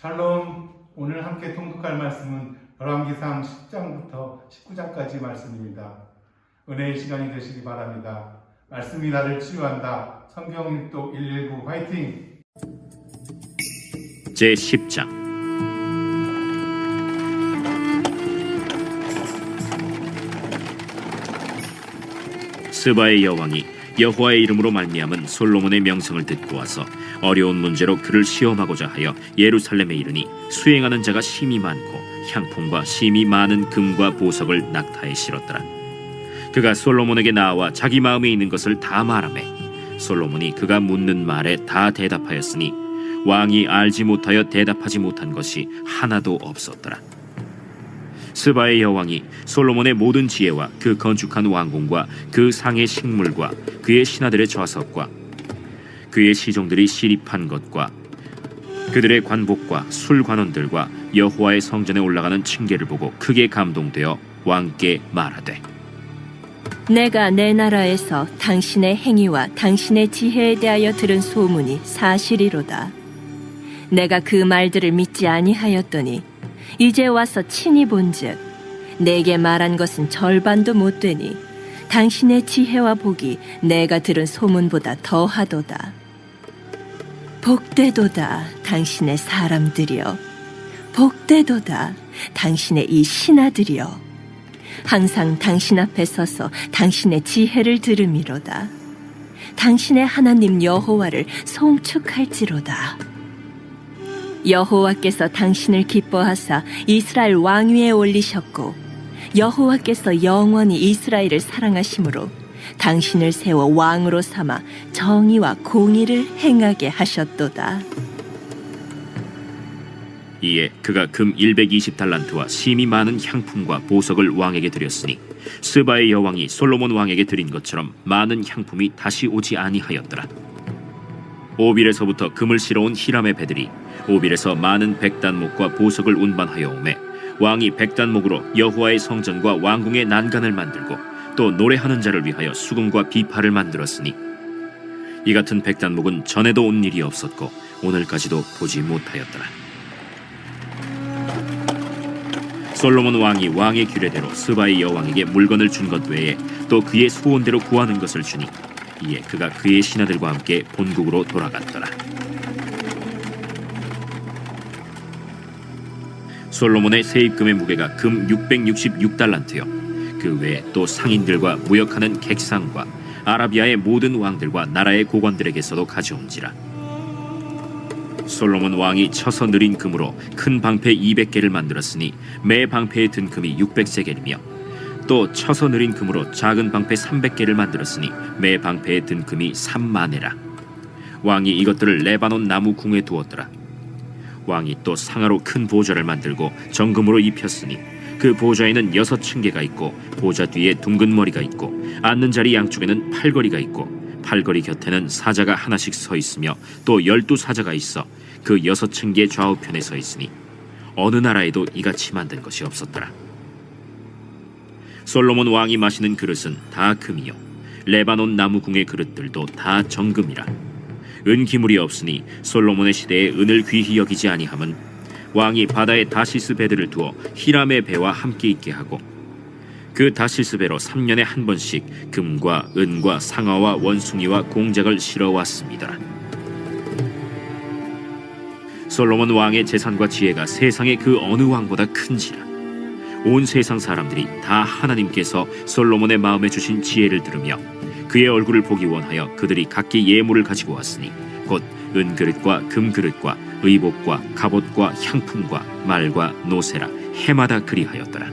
샬롬. 오늘 함께 통독할 말씀은 열왕기상 10장부터 19장까지 말씀입니다. 은혜의 시간이 되시기 바랍니다. 말씀이 나를 치유한다. 성경 읽독 119 화이팅! 제10장. 스바의 여왕이 여호와의 이름으로 말미암은 솔로몬의 명성을 듣고 와서 어려운 문제로 그를 시험하고자 하여 예루살렘에 이르니 수행하는 자가 심히 많고 향품과 심히 많은 금과 보석을 낙타에 실었더라. 그가 솔로몬에게 나와 자기 마음에 있는 것을 다 말하매 솔로몬이 그가 묻는 말에 다 대답하였으니 왕이 알지 못하여 대답하지 못한 것이 하나도 없었더라. 스바의 여왕이 솔로몬의 모든 지혜와 그 건축한 왕궁과 그 상의 식물과 그의 신하들의 좌석과 그의 시종들이 시립한 것과 그들의 관복과 술관원들과 여호와의 성전에 올라가는 층계를 보고 크게 감동되어 왕께 말하되, 내가 내 나라에서 당신의 행위와 당신의 지혜에 대하여 들은 소문이 사실이로다. 내가 그 말들을 믿지 아니하였더니 이제 와서 친히 본즉 내게 말한 것은 절반도 못 되니 당신의 지혜와 복이 내가 들은 소문보다 더하도다. 복되도다 당신의 사람들이여, 복되도다 당신의 이 신하들이여. 항상 당신 앞에 서서 당신의 지혜를 들음이로다. 당신의 하나님 여호와를 송축할지로다. 여호와께서 당신을 기뻐하사 이스라엘 왕위에 올리셨고 여호와께서 영원히 이스라엘을 사랑하심으로 당신을 세워 왕으로 삼아 정의와 공의를 행하게 하셨도다. 이에 그가 금 120달란트와 심히 많은 향품과 보석을 왕에게 드렸으니 스바의 여왕이 솔로몬 왕에게 드린 것처럼 많은 향품이 다시 오지 아니하였더라. 오빌에서부터 금을 실어온 히람의 배들이 오빌에서 많은 백단목과 보석을 운반하여 오매 왕이 백단목으로 여호와의 성전과 왕궁의 난간을 만들고 또 노래하는 자를 위하여 수금과 비파를 만들었으니 이 같은 백단목은 전에도 온 일이 없었고 오늘까지도 보지 못하였더라. 솔로몬 왕이 왕의 규례대로 스바의 여왕에게 물건을 준 것 외에 또 그의 소원대로 구하는 것을 주니 이에 그가 그의 신하들과 함께 본국으로 돌아갔더라. 솔로몬의 세입금의 무게가 금 666달란트요 그 외에 또 상인들과 무역하는 객상과 아라비아의 모든 왕들과 나라의 고관들에게서도 가져온지라. 솔로몬 왕이 쳐서 느린 금으로 큰 방패 200개를 만들었으니 매 방패에 든 금이 600세겔이며 또 쳐서 느린 금으로 작은 방패 300개를 만들었으니 매 방패에 든 금이 3만에라. 왕이 이것들을 레바논 나무 궁에 두었더라. 왕이 또 상하로 큰 보좌를 만들고 정금으로 입혔으니 그 보좌에는 6층계가 있고 보좌 뒤에 둥근 머리가 있고 앉는 자리 양쪽에는 팔걸이가 있고 팔걸이 곁에는 사자가 하나씩 서 있으며 또 12사자가 있어 그 6층계 좌우편에 서 있으니 어느 나라에도 이같이 만든 것이 없었더라. 솔로몬 왕이 마시는 그릇은 다 금이요 레바논 나무 궁의 그릇들도 다 정금이라. 은기물이 없으니 솔로몬의 시대에 은을 귀히 여기지 아니함은 왕이 바다에 다시스 배들을 두어 히람의 배와 함께 있게 하고 그 다시스 배로 3년에 한 번씩 금과 은과 상아와 원숭이와 공작을 실어 왔습니다. 솔로몬 왕의 재산과 지혜가 세상의 그 어느 왕보다 큰지라. 온 세상 사람들이 다 하나님께서 솔로몬의 마음에 주신 지혜를 들으며 그의 얼굴을 보기 원하여 그들이 각기 예물을 가지고 왔으니 곧 은그릇과 금그릇과 의복과 갑옷과 향품과 말과 노새라 해마다 그리하였더라.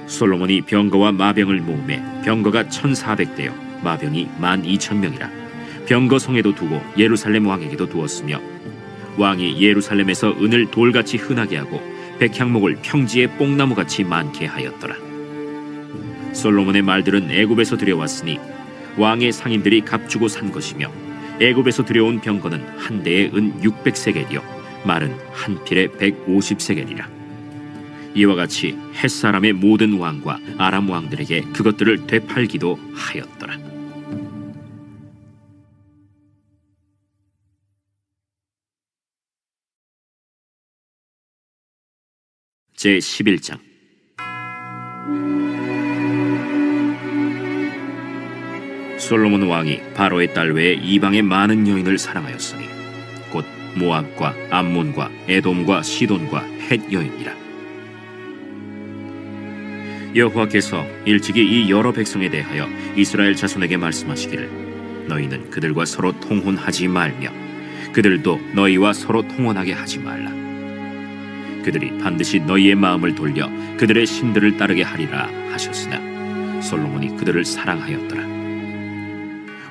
솔로몬이 병거와 마병을 모으매 병거가 1400대요 마병이 12,000명이라. 병거 성에도 두고 예루살렘 왕에게도 두었으며 왕이 예루살렘에서 은을 돌같이 흔하게 하고 백향목을 평지에 뽕나무같이 많게 하였더라. 솔로몬의 말들은 애굽에서 들여왔으니 왕의 상인들이 값주고 산 것이며 애굽에서 들여온 병거는 한 대에 은 600세겔이요 말은 한 필에 150세겔이라. 이와 같이 헷사람의 모든 왕과 아람 왕들에게 그것들을 되팔기도 하였더라. 제 11장. 솔로몬 왕이 바로의 딸 외에 이방의 많은 여인을 사랑하였으니 곧 모압과 암몬과 에돔과 시돈과 헷 여인이라. 여호와께서 일찍이 이 여러 백성에 대하여 이스라엘 자손에게 말씀하시기를 너희는 그들과 서로 통혼하지 말며 그들도 너희와 서로 통혼하게 하지 말라. 그들이 반드시 너희의 마음을 돌려 그들의 신들을 따르게 하리라 하셨으나 솔로몬이 그들을 사랑하였더라.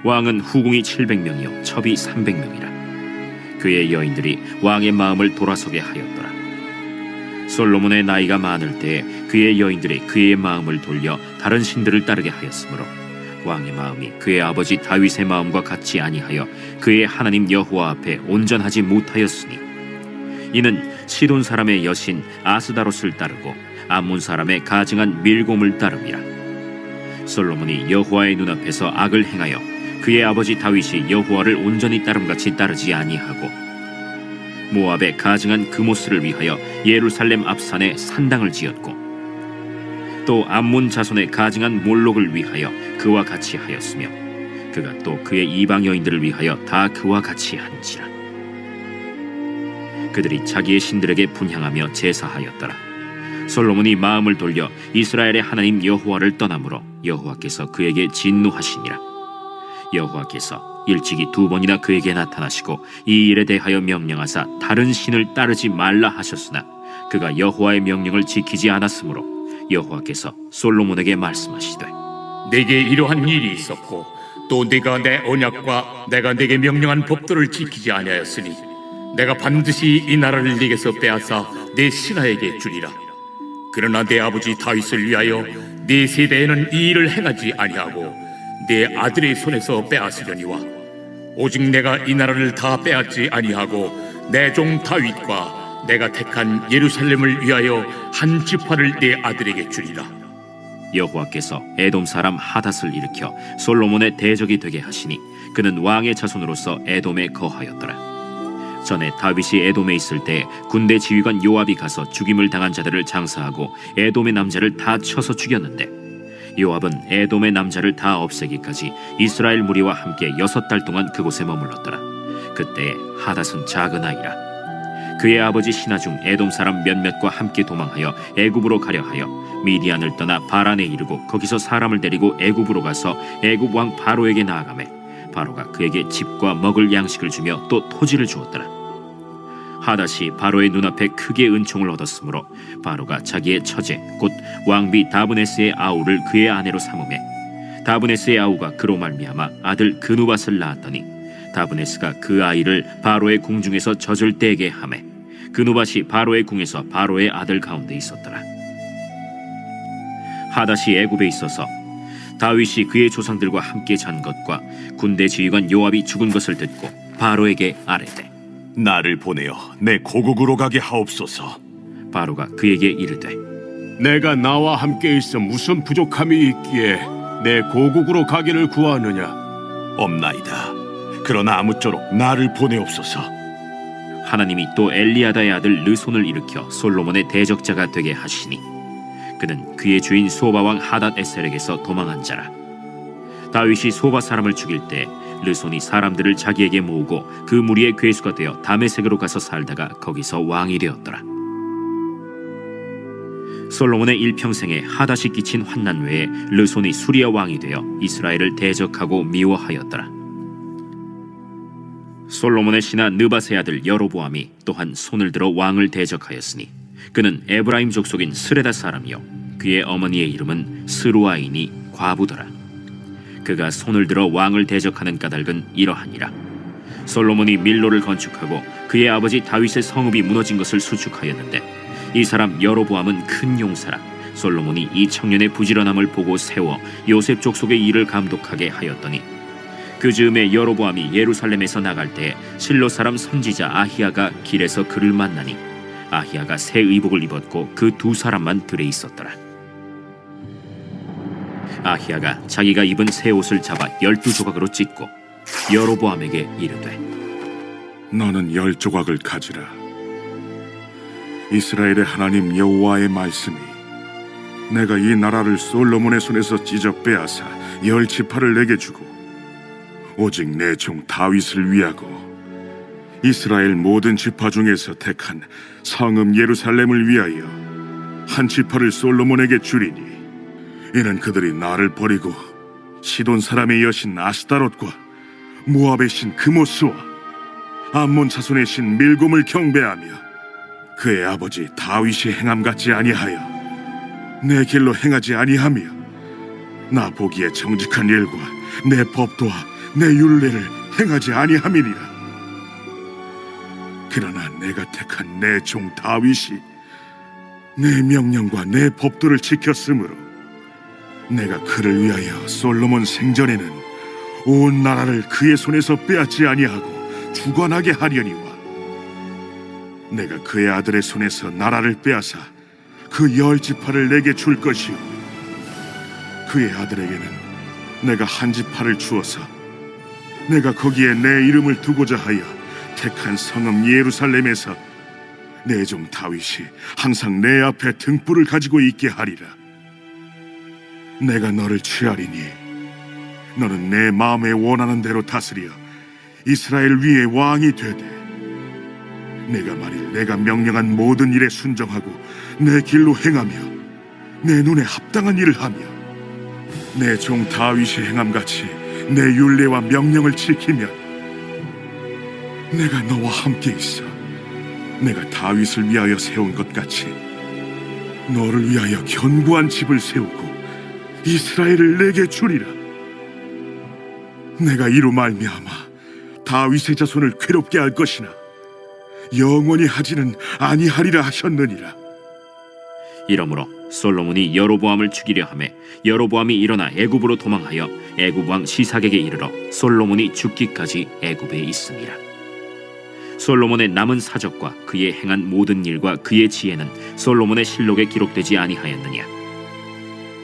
왕은 후궁이 700명이요 첩이 300명이라. 그의 여인들이 왕의 마음을 돌아서게 하였더라. 솔로몬의 나이가 많을 때에 그의 여인들이 그의 마음을 돌려 다른 신들을 따르게 하였으므로 왕의 마음이 그의 아버지 다윗의 마음과 같이 아니하여 그의 하나님 여호와 앞에 온전하지 못하였으니 이는 시돈 사람의 여신 아스다롯을 따르고 암몬 사람의 가증한 밀곰을 따름이라. 솔로몬이 여호와의 눈앞에서 악을 행하여 그의 아버지 다윗이 여호와를 온전히 따름같이 따르지 아니하고 모압의 가증한 그모스를 위하여 예루살렘 앞산에 산당을 지었고 또 암몬 자손의 가증한 몰록을 위하여 그와 같이 하였으며 그가 또 그의 이방 여인들을 위하여 다 그와 같이 한지라. 그들이 자기의 신들에게 분향하며 제사하였더라. 솔로몬이 마음을 돌려 이스라엘의 하나님 여호와를 떠나므로 여호와께서 그에게 진노하시니라. 여호와께서 일찍이 2번이나 그에게 나타나시고 이 일에 대하여 명령하사 다른 신을 따르지 말라 하셨으나 그가 여호와의 명령을 지키지 않았으므로 여호와께서 솔로몬에게 말씀하시되 내게 이러한 일이 있었고 또 네가 내 언약과 내가 네게 명령한 법도를 지키지 아니하였으니 내가 반드시 이 나라를 네게서 빼앗아 네 신하에게 주리라. 그러나 내 아버지 다윗을 위하여 네 세대에는 이 일을 행하지 아니하고 내 아들의 손에서 빼앗으려니와 오직 내가 이 나라를 다 빼앗지 아니하고 내 종 다윗과 내가 택한 예루살렘을 위하여 한 지파를 내 아들에게 주리라. 여호와께서 에돔 사람 하닷을 일으켜 솔로몬의 대적이 되게 하시니 그는 왕의 자손으로서 에돔에 거하였더라. 전에 다윗이 에돔에 있을 때 군대 지휘관 요압이 가서 죽임을 당한 자들을 장사하고 에돔의 남자를 다 쳐서 죽였는데 요압은 에돔의 남자를 다 없애기까지 이스라엘 무리와 함께 6달 동안 그곳에 머물렀더라. 그때에 하닷은 작은 아이라. 그의 아버지 신하 중 에돔 사람 몇몇과 함께 도망하여 애굽으로 가려 하여 미디안을 떠나 바란에 이르고 거기서 사람을 데리고 애굽으로 가서 애굽 왕 바로에게 나아가매 바로가 그에게 집과 먹을 양식을 주며 또 토지를 주었더라. 하닷이 바로의 눈앞에 크게 은총을 얻었으므로 바로가 자기의 처제 곧 왕비 다브네스의 아우를 그의 아내로 삼으매 다브네스의 아우가 그로 말미암아 아들 그누밧을 낳았더니 다브네스가 그 아이를 바로의 궁중에서 젖을 떼게 하매 그누밧이 바로의 궁에서 바로의 아들 가운데 있었더라. 하닷이 애굽에 있어서 다윗이 그의 조상들과 함께 잔 것과 군대 지휘관 요압이 죽은 것을 듣고 바로에게 아뢰되 나를 보내어 내 고국으로 가게 하옵소서. 바로가 그에게 이르되 내가 나와 함께 있어 무슨 부족함이 있기에 내 고국으로 가기를 구하느냐? 없나이다. 그러나 아무쪼록 나를 보내옵소서. 하나님이 또 엘리야다의 아들 르손을 일으켜 솔로몬의 대적자가 되게 하시니 그는 그의 주인 소바 왕 하닷 에셀에게서 도망한 자라. 다윗이 소바 사람을 죽일 때 르손이 사람들을 자기에게 모으고 그 무리의 괴수가 되어 다메섹으로 가서 살다가 거기서 왕이 되었더라. 솔로몬의 일평생에 하닷이 끼친 환난 외에 르손이 수리아 왕이 되어 이스라엘을 대적하고 미워하였더라. 솔로몬의 신하 느밧의 아들 여로보암이 또한 손을 들어 왕을 대적하였으니 그는 에브라임 족속인 스레다 사람이요 그의 어머니의 이름은 스루아이니 과부더라. 그가 손을 들어 왕을 대적하는 까닭은 이러하니라. 솔로몬이 밀로를 건축하고 그의 아버지 다윗의 성읍이 무너진 것을 수축하였는데 이 사람 여로보암은 큰 용사라. 솔로몬이 이 청년의 부지런함을 보고 세워 요셉 족속의 일을 감독하게 하였더니 그 즈음에 여로보암이 예루살렘에서 나갈 때 실로 사람 선지자 아히야가 길에서 그를 만나니 아히야가 새 의복을 입었고 그 2사람만 들에 있었더라. 아히야가 자기가 입은 새 옷을 잡아 12조각으로 찢고 여로보암에게 이르되 너는 10조각을 가지라. 이스라엘의 하나님 여호와의 말씀이 내가 이 나라를 솔로몬의 손에서 찢어 빼앗아 10지파를 내게 주고 오직 내 종 다윗을 위하고 이스라엘 모든 지파 중에서 택한 성읍 예루살렘을 위하여 한 지파를 솔로몬에게 주리니 이는 그들이 나를 버리고 시돈 사람의 여신 아스타롯과 모압의 신 그모스와 암몬 자손의 신 밀곰을 경배하며 그의 아버지 다윗이 행함 같지 아니하여 내 길로 행하지 아니하며 나 보기에 정직한 일과 내 법도와 내 율례를 행하지 아니함이니라. 그러나 내가 택한 내 종 다윗이 내 명령과 내 법도를 지켰으므로 내가 그를 위하여 솔로몬 생전에는 온 나라를 그의 손에서 빼앗지 아니하고 주관하게 하려니와 내가 그의 아들의 손에서 나라를 빼앗아 그 10지파를 내게 줄 것이요 그의 아들에게는 내가 한 지파를 주어서 내가 거기에 내 이름을 두고자 하여 택한 성읍 예루살렘에서 내 종 다윗이 항상 내 앞에 등불을 가지고 있게 하리라. 내가 너를 취하리니 너는 내 마음에 원하는 대로 다스려 이스라엘 위에 왕이 되되 내가 만일 내가 명령한 모든 일에 순종하고 내 길로 행하며 내 눈에 합당한 일을 하며 내 종 다윗이 행함같이 내 율례와 명령을 지키면 내가 너와 함께 있어 내가 다윗을 위하여 세운 것 같이 너를 위하여 견고한 집을 세우고 이스라엘을 내게 주리라. 내가 이로 말미암아 다윗의 자손을 괴롭게 할 것이나 영원히 하지는 아니하리라 하셨느니라. 이러므로 솔로몬이 여로보암을 죽이려 하매 여로보암이 일어나 애굽으로 도망하여 애굽 왕 시삭에게 이르러 솔로몬이 죽기까지 애굽에 있음이라. 솔로몬의 남은 사적과 그의 행한 모든 일과 그의 지혜는 솔로몬의 실록에 기록되지 아니하였느냐.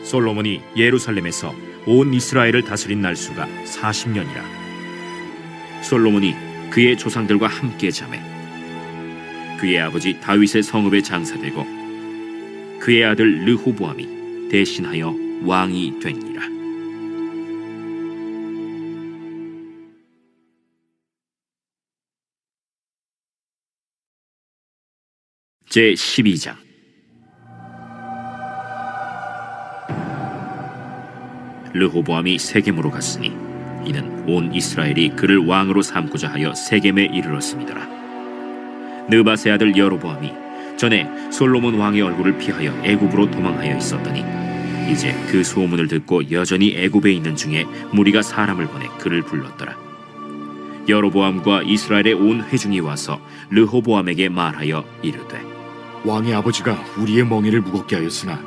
솔로몬이 예루살렘에서 온 이스라엘을 다스린 날수가 40년이라. 솔로몬이 그의 조상들과 함께 자매 그의 아버지 다윗의 성읍에 장사되고 그의 아들 르호보암이 대신하여 왕이 되니라. 제 12장. 르호보암이 세겜으로 갔으니 이는 온 이스라엘이 그를 왕으로 삼고자 하여 세겜에 이르렀습니다. 느밧의 아들 여로보암이 전에 솔로몬 왕의 얼굴을 피하여 애굽으로 도망하여 있었더니 이제 그 소문을 듣고 여전히 애굽에 있는 중에 무리가 사람을 보내 그를 불렀더라. 여로보암과 이스라엘의 온 회중이 와서 르호보암에게 말하여 이르되 왕의 아버지가 우리의 멍에를 무겁게 하였으나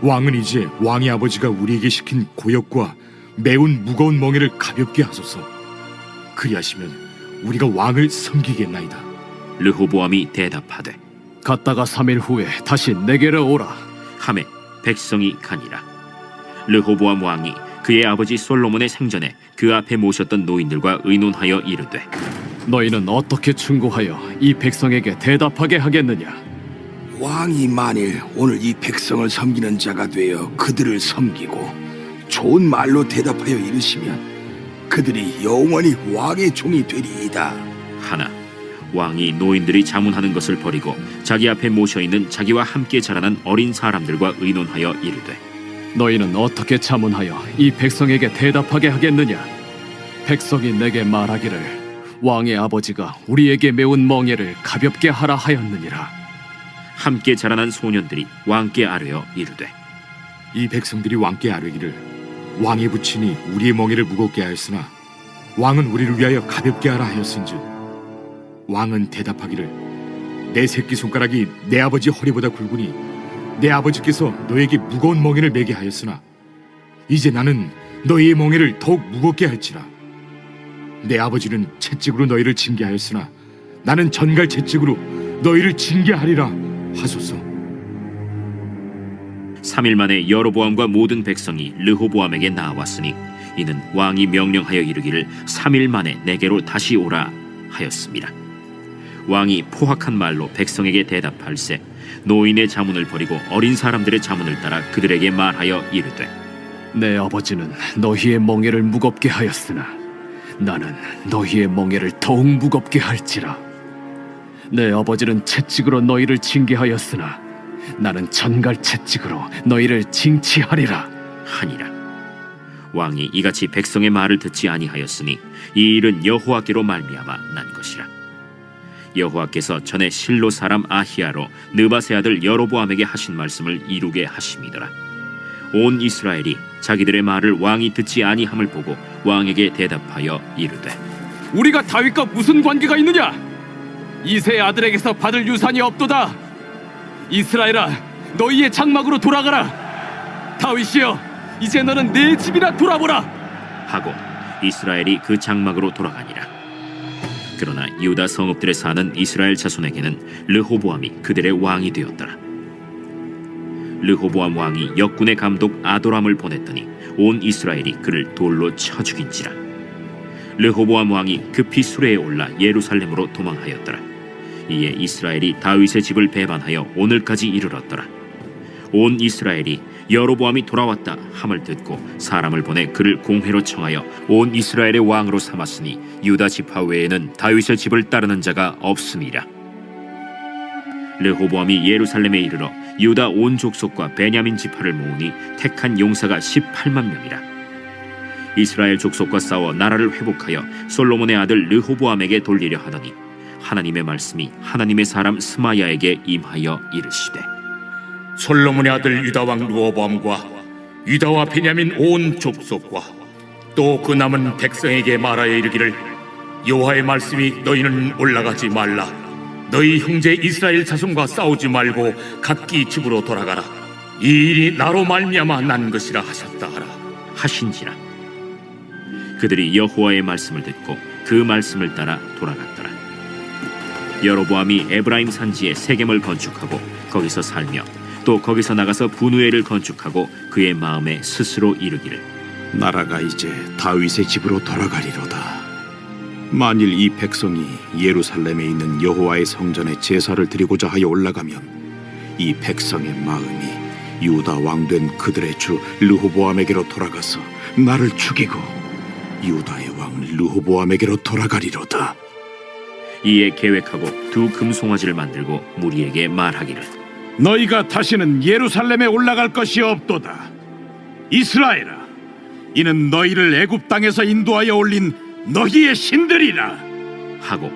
왕은 이제 왕의 아버지가 우리에게 시킨 고역과 매운 무거운 멍에를 가볍게 하소서. 그리하시면 우리가 왕을 섬기겠나이다. 르호보암이 대답하되 갔다가 3일 후에 다시 내게로 오라. 하매 백성이 가니라. 르호보암 왕이 그의 아버지 솔로몬의 생전에 그 앞에 모셨던 노인들과 의논하여 이르되 너희는 어떻게 충고하여 이 백성에게 대답하게 하겠느냐? 왕이 만일 오늘 이 백성을 섬기는 자가 되어 그들을 섬기고 좋은 말로 대답하여 이르시면 그들이 영원히 왕의 종이 되리이다. 하나 왕이 노인들이 자문하는 것을 버리고 자기 앞에 모셔있는 자기와 함께 자라난 어린 사람들과 의논하여 이르되 너희는 어떻게 자문하여 이 백성에게 대답하게 하겠느냐? 백성이 내게 말하기를 왕의 아버지가 우리에게 메운 멍에를 가볍게 하라 하였느니라. 함께 자라난 소년들이 왕께 아뢰어 이르되 이 백성들이 왕께 아뢰기를 왕의 부친이 우리의 멍에를 무겁게 하였으나 왕은 우리를 위하여 가볍게 하라 하였은즉 왕은 대답하기를 내 새끼손가락이 내 아버지 허리보다 굵으니 내 아버지께서 너에게 무거운 멍에를 매게 하였으나 이제 나는 너희의 멍에를 더욱 무겁게 할지라. 내 아버지는 채찍으로 너희를 징계하였으나 나는 전갈 채찍으로 너희를 징계하리라 하소서. 3일 만에 여로보암과 모든 백성이 르호보암에게 나왔으니 이는 왕이 명령하여 이르기를 3일 만에 내게로 다시 오라 하였습니다. 왕이 포악한 말로 백성에게 대답할세 노인의 자문을 버리고 어린 사람들의 자문을 따라 그들에게 말하여 이르되 내 아버지는 너희의 멍에를 무겁게 하였으나 나는 너희의 멍에를 더욱 무겁게 할지라. 내 아버지는 채찍으로 너희를 징계하였으나 나는 전갈 채찍으로 너희를 징치하리라 하니라. 왕이 이같이 백성의 말을 듣지 아니하였으니 이 일은 여호와께로 말미암아 난 것이라. 여호와께서 전에 실로 사람 아히야로 느바세 아들 여로보암에게 하신 말씀을 이루게 하심이더라. 온 이스라엘이 자기들의 말을 왕이 듣지 아니함을 보고 왕에게 대답하여 이르되 우리가 다윗과 무슨 관계가 있느냐? 이새의 아들에게서 받을 유산이 없도다. 이스라엘아, 너희의 장막으로 돌아가라. 다윗이여, 이제 너는 내 집이나 돌아보라 하고 이스라엘이 그 장막으로 돌아가니라. 그러나 유다 성읍들에 사는 이스라엘 자손에게는 르호보암이 그들의 왕이 되었더라. 르호보암 왕이 역군의 감독 아도람을 보냈더니 온 이스라엘이 그를 돌로 쳐 죽인지라. 르호보암 왕이 급히 수레에 올라 예루살렘으로 도망하였더라. 이에 이스라엘이 다윗의 집을 배반하여 오늘까지 이르렀더라. 온 이스라엘이 여로보암이 돌아왔다 함을 듣고 사람을 보내 그를 공회로 청하여 온 이스라엘의 왕으로 삼았으니 유다 지파 외에는 다윗의 집을 따르는 자가 없음이라. 르호보암이 예루살렘에 이르러 유다 온 족속과 베냐민 지파를 모으니 택한 용사가 18만 명이라. 이스라엘 족속과 싸워 나라를 회복하여 솔로몬의 아들 르호보암에게 돌리려 하더니 하나님의 말씀이 하나님의 사람 스마야에게 임하여 이르시되 솔로몬의 아들 유다 왕 르호보암과 유다와 베냐민 온 족속과 또 그 남은 백성에게 말하여 이르기를 여호와의 말씀이 너희는 올라가지 말라. 너희 형제 이스라엘 자손과 싸우지 말고 각기 집으로 돌아가라. 이 일이 나로 말미암아 난 것이라 하셨다 하라 하신지라. 그들이 여호와의 말씀을 듣고 그 말씀을 따라 돌아갔더라. 여로보암이 에브라임 산지에 세겜을 건축하고 거기서 살며 또 거기서 나가서 분우엘을 건축하고 그의 마음에 스스로 이르기를 나라가 이제 다윗의 집으로 돌아가리로다. 만일 이 백성이 예루살렘에 있는 여호와의 성전에 제사를 드리고자 하여 올라가면 이 백성의 마음이 유다 왕된 그들의 주 르호보암에게로 돌아가서 나를 죽이고 유다의 왕 르호보암에게로 돌아가리로다. 이에 계획하고 두 금송아지를 만들고 무리에게 말하기를 너희가 다시는 예루살렘에 올라갈 것이 없도다. 이스라엘아, 이는 너희를 애굽 땅에서 인도하여 올린 너희의 신들이라 하고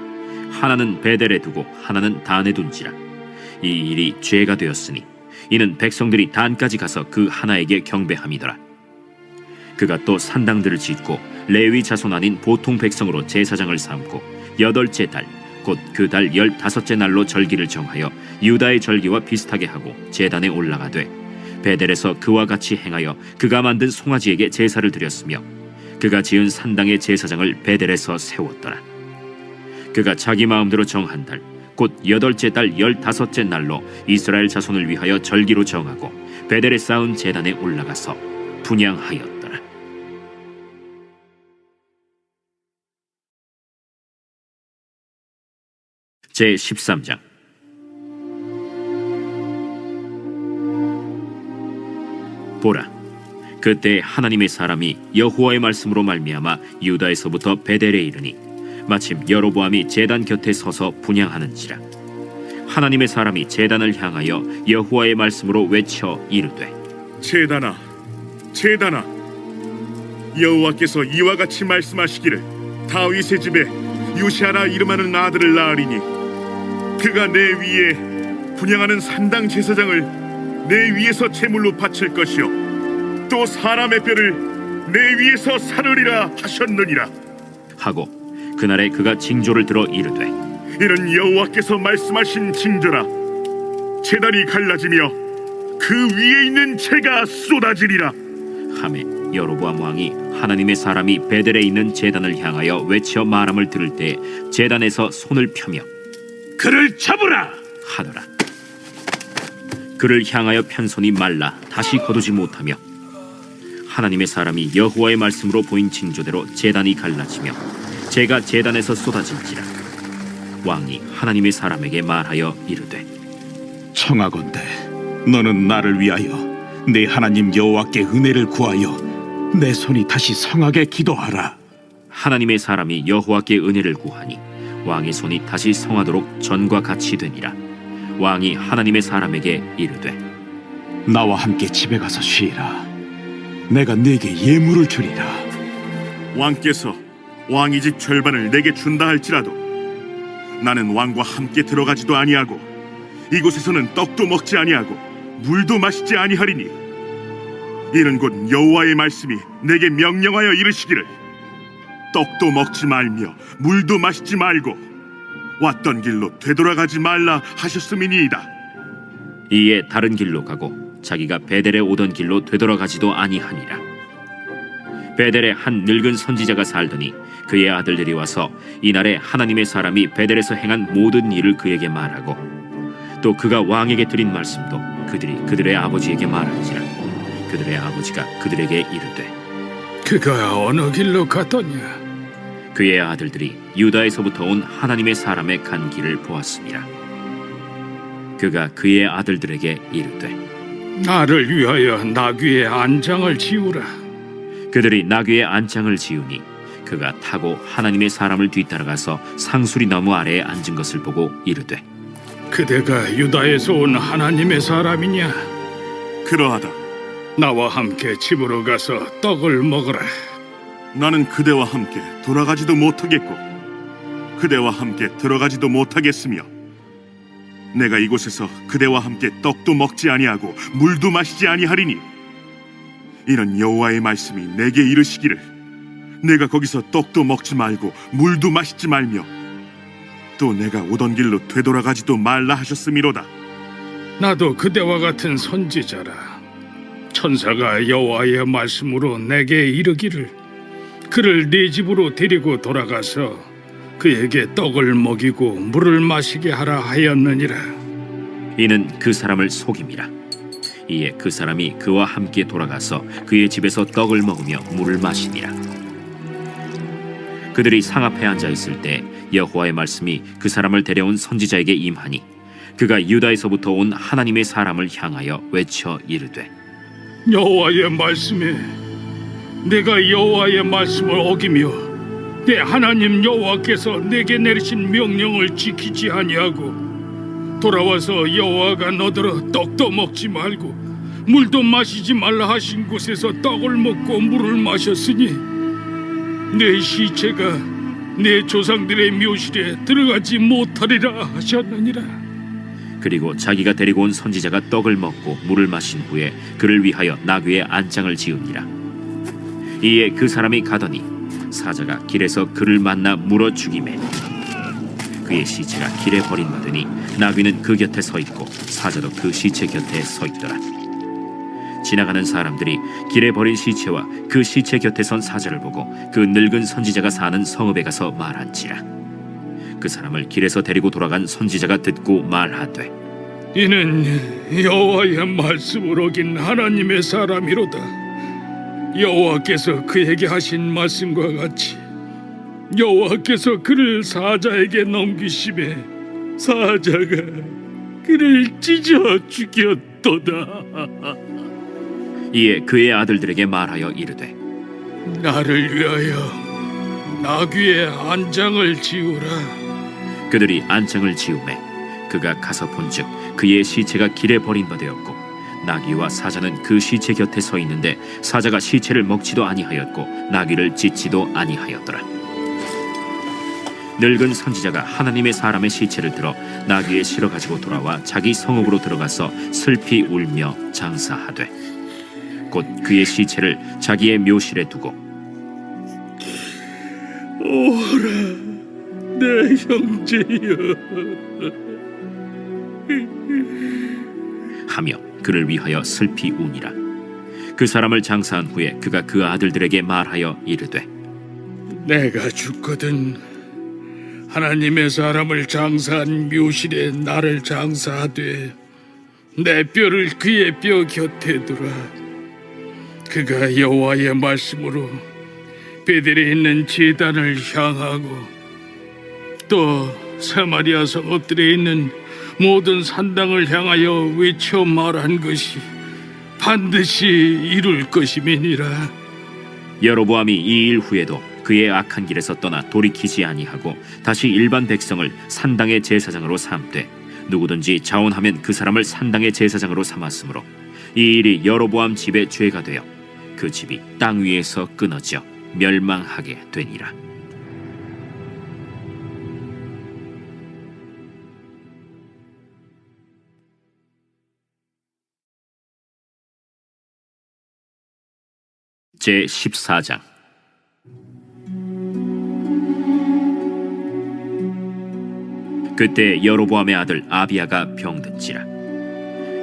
하나는 베델에 두고 하나는 단에 둔지라. 이 일이 죄가 되었으니 이는 백성들이 단까지 가서 그 하나에게 경배함이더라. 그가 또 산당들을 짓고 레위 자손 아닌 보통 백성으로 제사장을 삼고 8째 달 곧 그 달 15째 날로 절기를 정하여 유다의 절기와 비슷하게 하고 제단에 올라가되 베델에서 그와 같이 행하여 그가 만든 송아지에게 제사를 드렸으며 그가 지은 산당의 제사장을 베델에서 세웠더라. 그가 자기 마음대로 정한 달 곧 8째 달 15째 날로 이스라엘 자손을 위하여 절기로 정하고 베델에 쌓은 제단에 올라가서 분향하였더라. 제13장. 보라, 그때 하나님의 사람이 여호와의 말씀으로 말미암아 유다에서부터 베델에 이르니 마침 여로보암이 제단 곁에 서서 분향하는지라. 하나님의 사람이 제단을 향하여 여호와의 말씀으로 외쳐 이르되 제단아, 제단아, 여호와께서 이와 같이 말씀하시기를 다윗의 집에 요시아라 이름하는 아들을 낳으리니 그가 내 위에 분향하는 산당 제사장을 내 위에서 제물로 바칠 것이요 또 사람의 뼈를 내 위에서 사르리라 하셨느니라 하고 그날에 그가 징조를 들어 이르되 이는 여호와께서 말씀하신 징조라. 제단이 갈라지며 그 위에 있는 재가 쏟아지리라 하매 여로보암 왕이 하나님의 사람이 베델에 있는 제단을 향하여 외쳐 말함을 들을 때 제단에서 손을 펴며 그를 잡으라 하더라. 그를 향하여 편 손이 말라 다시 거두지 못하며 하나님의 사람이 여호와의 말씀으로 보인 징조대로 제단이 갈라지며 재가 제단에서 쏟아질지라. 왕이 하나님의 사람에게 말하여 이르되 청하건대 너는 나를 위하여 내 하나님 여호와께 은혜를 구하여 내 손이 다시 성하게 기도하라. 하나님의 사람이 여호와께 은혜를 구하니 왕의 손이 다시 성하도록 전과 같이 되니라. 왕이 하나님의 사람에게 이르되 나와 함께 집에 가서 쉬라. 내가 네게 예물을 주리라. 왕께서 왕의 집 절반을 내게 준다 할지라도 나는 왕과 함께 들어가지도 아니하고 이곳에서는 떡도 먹지 아니하고 물도 마시지 아니하리니 이는 곧 여호와의 말씀이 내게 명령하여 이르시기를 떡도 먹지 말며 물도 마시지 말고 왔던 길로 되돌아가지 말라 하셨음이니이다. 이에 다른 길로 가고 자기가 베델에 오던 길로 되돌아가지도 아니하니라. 베델에 한 늙은 선지자가 살더니 그의 아들들이 와서 이날에 하나님의 사람이 베델에서 행한 모든 일을 그에게 말하고 또 그가 왕에게 드린 말씀도 그들이 그들의 아버지에게 말한지라. 그들의 아버지가 그들에게 이르되 그가 어느 길로 갔더냐? 그의 아들들이 유다에서부터 온 하나님의 사람의 간 길을 보았습니다. 그가 그의 아들들에게 이르되 나를 위하여 나귀의 안장을 지우라. 그들이 나귀의 안장을 지으니 그가 타고 하나님의 사람을 뒤따라가서 상수리 나무 아래에 앉은 것을 보고 이르되 그대가 유다에서 온 하나님의 사람이냐? 그러하다. 나와 함께 집으로 가서 떡을 먹으라. 나는 그대와 함께 돌아가지도 못하겠고 그대와 함께 들어가지도 못하겠으며 내가 이곳에서 그대와 함께 떡도 먹지 아니하고 물도 마시지 아니하리니 이는 여호와의 말씀이 내게 이르시기를 내가 거기서 떡도 먹지 말고 물도 마시지 말며 또 내가 오던 길로 되돌아가지도 말라 하셨음이로다. 나도 그대와 같은 선지자라. 천사가 여호와의 말씀으로 내게 이르기를 그를 네 집으로 데리고 돌아가서 그에게 떡을 먹이고 물을 마시게 하라 하였느니라. 이는 그 사람을 속임이라. 이에 그 사람이 그와 함께 돌아가서 그의 집에서 떡을 먹으며 물을 마시니라. 그들이 상 앞에 앉아 있을 때 여호와의 말씀이 그 사람을 데려온 선지자에게 임하니 그가 유다에서부터 온 하나님의 사람을 향하여 외쳐 이르되 여호와의 말씀에 내가 여호와의 말씀을 어기며 내 하나님 여호와께서 내게 내리신 명령을 지키지 아니하고 돌아와서 여호와가 너더러 떡도 먹지 말고 물도 마시지 말라 하신 곳에서 떡을 먹고 물을 마셨으니 내 시체가 내 조상들의 묘실에 들어가지 못하리라 하셨느니라. 그리고 자기가 데리고 온 선지자가 떡을 먹고 물을 마신 후에 그를 위하여 나귀의 안장을 지으니라. 이에 그 사람이 가더니 사자가 길에서 그를 만나 물어 죽이매 그의 시체가 길에 버림받으니 나귀는 그 곁에 서 있고 사자도 그 시체 곁에 서 있더라. 지나가는 사람들이 길에 버린 시체와 그 시체 곁에 선 사자를 보고 그 늙은 선지자가 사는 성읍에 가서 말한지라. 그 사람을 길에서 데리고 돌아간 선지자가 듣고 말하되 이는 여호와의 말씀을 어긴 하나님의 사람이로다. 여호와께서 그에게 하신 말씀과 같이 여호와께서 그를 사자에게 넘기심에 사자가 그를 찢어 죽였도다. 이에 그의 아들들에게 말하여 이르되 나를 위하여 나귀의 안장을 지우라. 그들이 안장을 지우매 그가 가서 본즉 그의 시체가 길에 버림받았고 나귀와 사자는 그 시체 곁에 서 있는데 사자가 시체를 먹지도 아니하였고 나귀를 찢지도 아니하였더라. 늙은 선지자가 하나님의 사람의 시체를 들어 나귀에 실어 가지고 돌아와 자기 성읍으로 들어가서 슬피 울며 장사하되 곧 그의 시체를 자기의 묘실에 두고 오라 내 형제여 하며 그를 위하여 슬피 우니라. 그 사람을 장사한 후에 그가 그 아들들에게 말하여 이르되 내가 죽거든 하나님의 사람을 장사한 묘실에 나를 장사하되 내 뼈를 그의 뼈 곁에 두라. 그가 여호와의 말씀으로 베델에 있는 제단을 향하고 또 사마리아 성읍들에 있는 모든 산당을 향하여 외쳐 말한 것이 반드시 이룰 것임이니라. 여로보암이 이 일 후에도 그의 악한 길에서 떠나 돌이키지 아니하고 다시 일반 백성을 산당의 제사장으로 삼되 누구든지 자원하면 그 사람을 산당의 제사장으로 삼았으므로 이 일이 여로보암 집의 죄가 되어 그 집이 땅 위에서 끊어져 멸망하게 되니라. 제 14장. 그때 여로보암의 아들 아비야가 병든지라.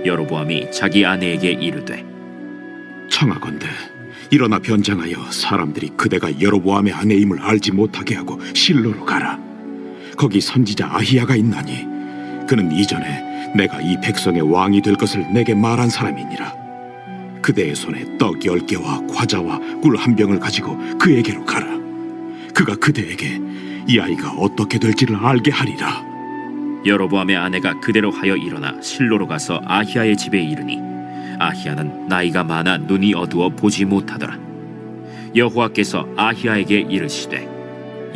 여로보암이 자기 아내에게 이르되 청하건대 일어나 변장하여 사람들이 그대가 여로보암의 아내임을 알지 못하게 하고 실로로 가라. 거기 선지자 아히야가 있나니 그는 이전에 내가 이 백성의 왕이 될 것을 내게 말한 사람이니라. 그대의 손에 떡 10개와 과자와 꿀 1병을 가지고 그에게로 가라. 그가 그대에게 이 아이가 어떻게 될지를 알게 하리라. 여로보암의 아내가 그대로 하여 일어나 실로로 가서 아히야의 집에 이르니 아히야는 나이가 많아 눈이 어두워 보지 못하더라. 여호와께서 아히야에게 이르시되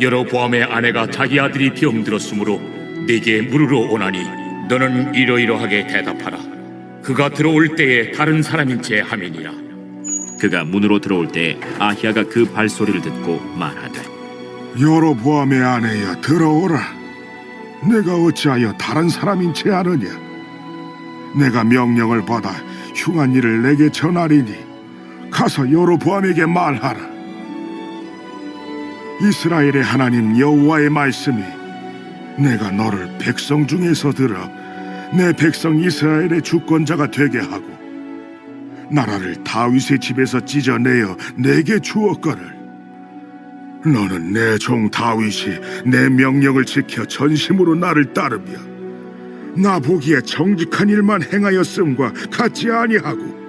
여로보암의 아내가 자기 아들이 병들었으므로 네게 물으러 오나니 너는 이러이러하게 대답하라. 그가 들어올 때에 다른 사람인 채 함이니라. 그가 문으로 들어올 때에 아히야가 그 발소리를 듣고 말하되 여로보암의 아내야, 들어오라. 내가 어찌하여 다른 사람인 채 하느냐? 내가 명령을 받아 흉한 일을 내게 전하리니 가서 여로보암에게 말하라. 이스라엘의 하나님 여호와의 말씀이 내가 너를 백성 중에서 들어 내 백성 이스라엘의 주권자가 되게 하고 나라를 다윗의 집에서 찢어내어 내게 주었거늘 너는 내 종 다윗이 내 명령을 지켜 전심으로 나를 따르며 나 보기에 정직한 일만 행하였음과 같지 아니하고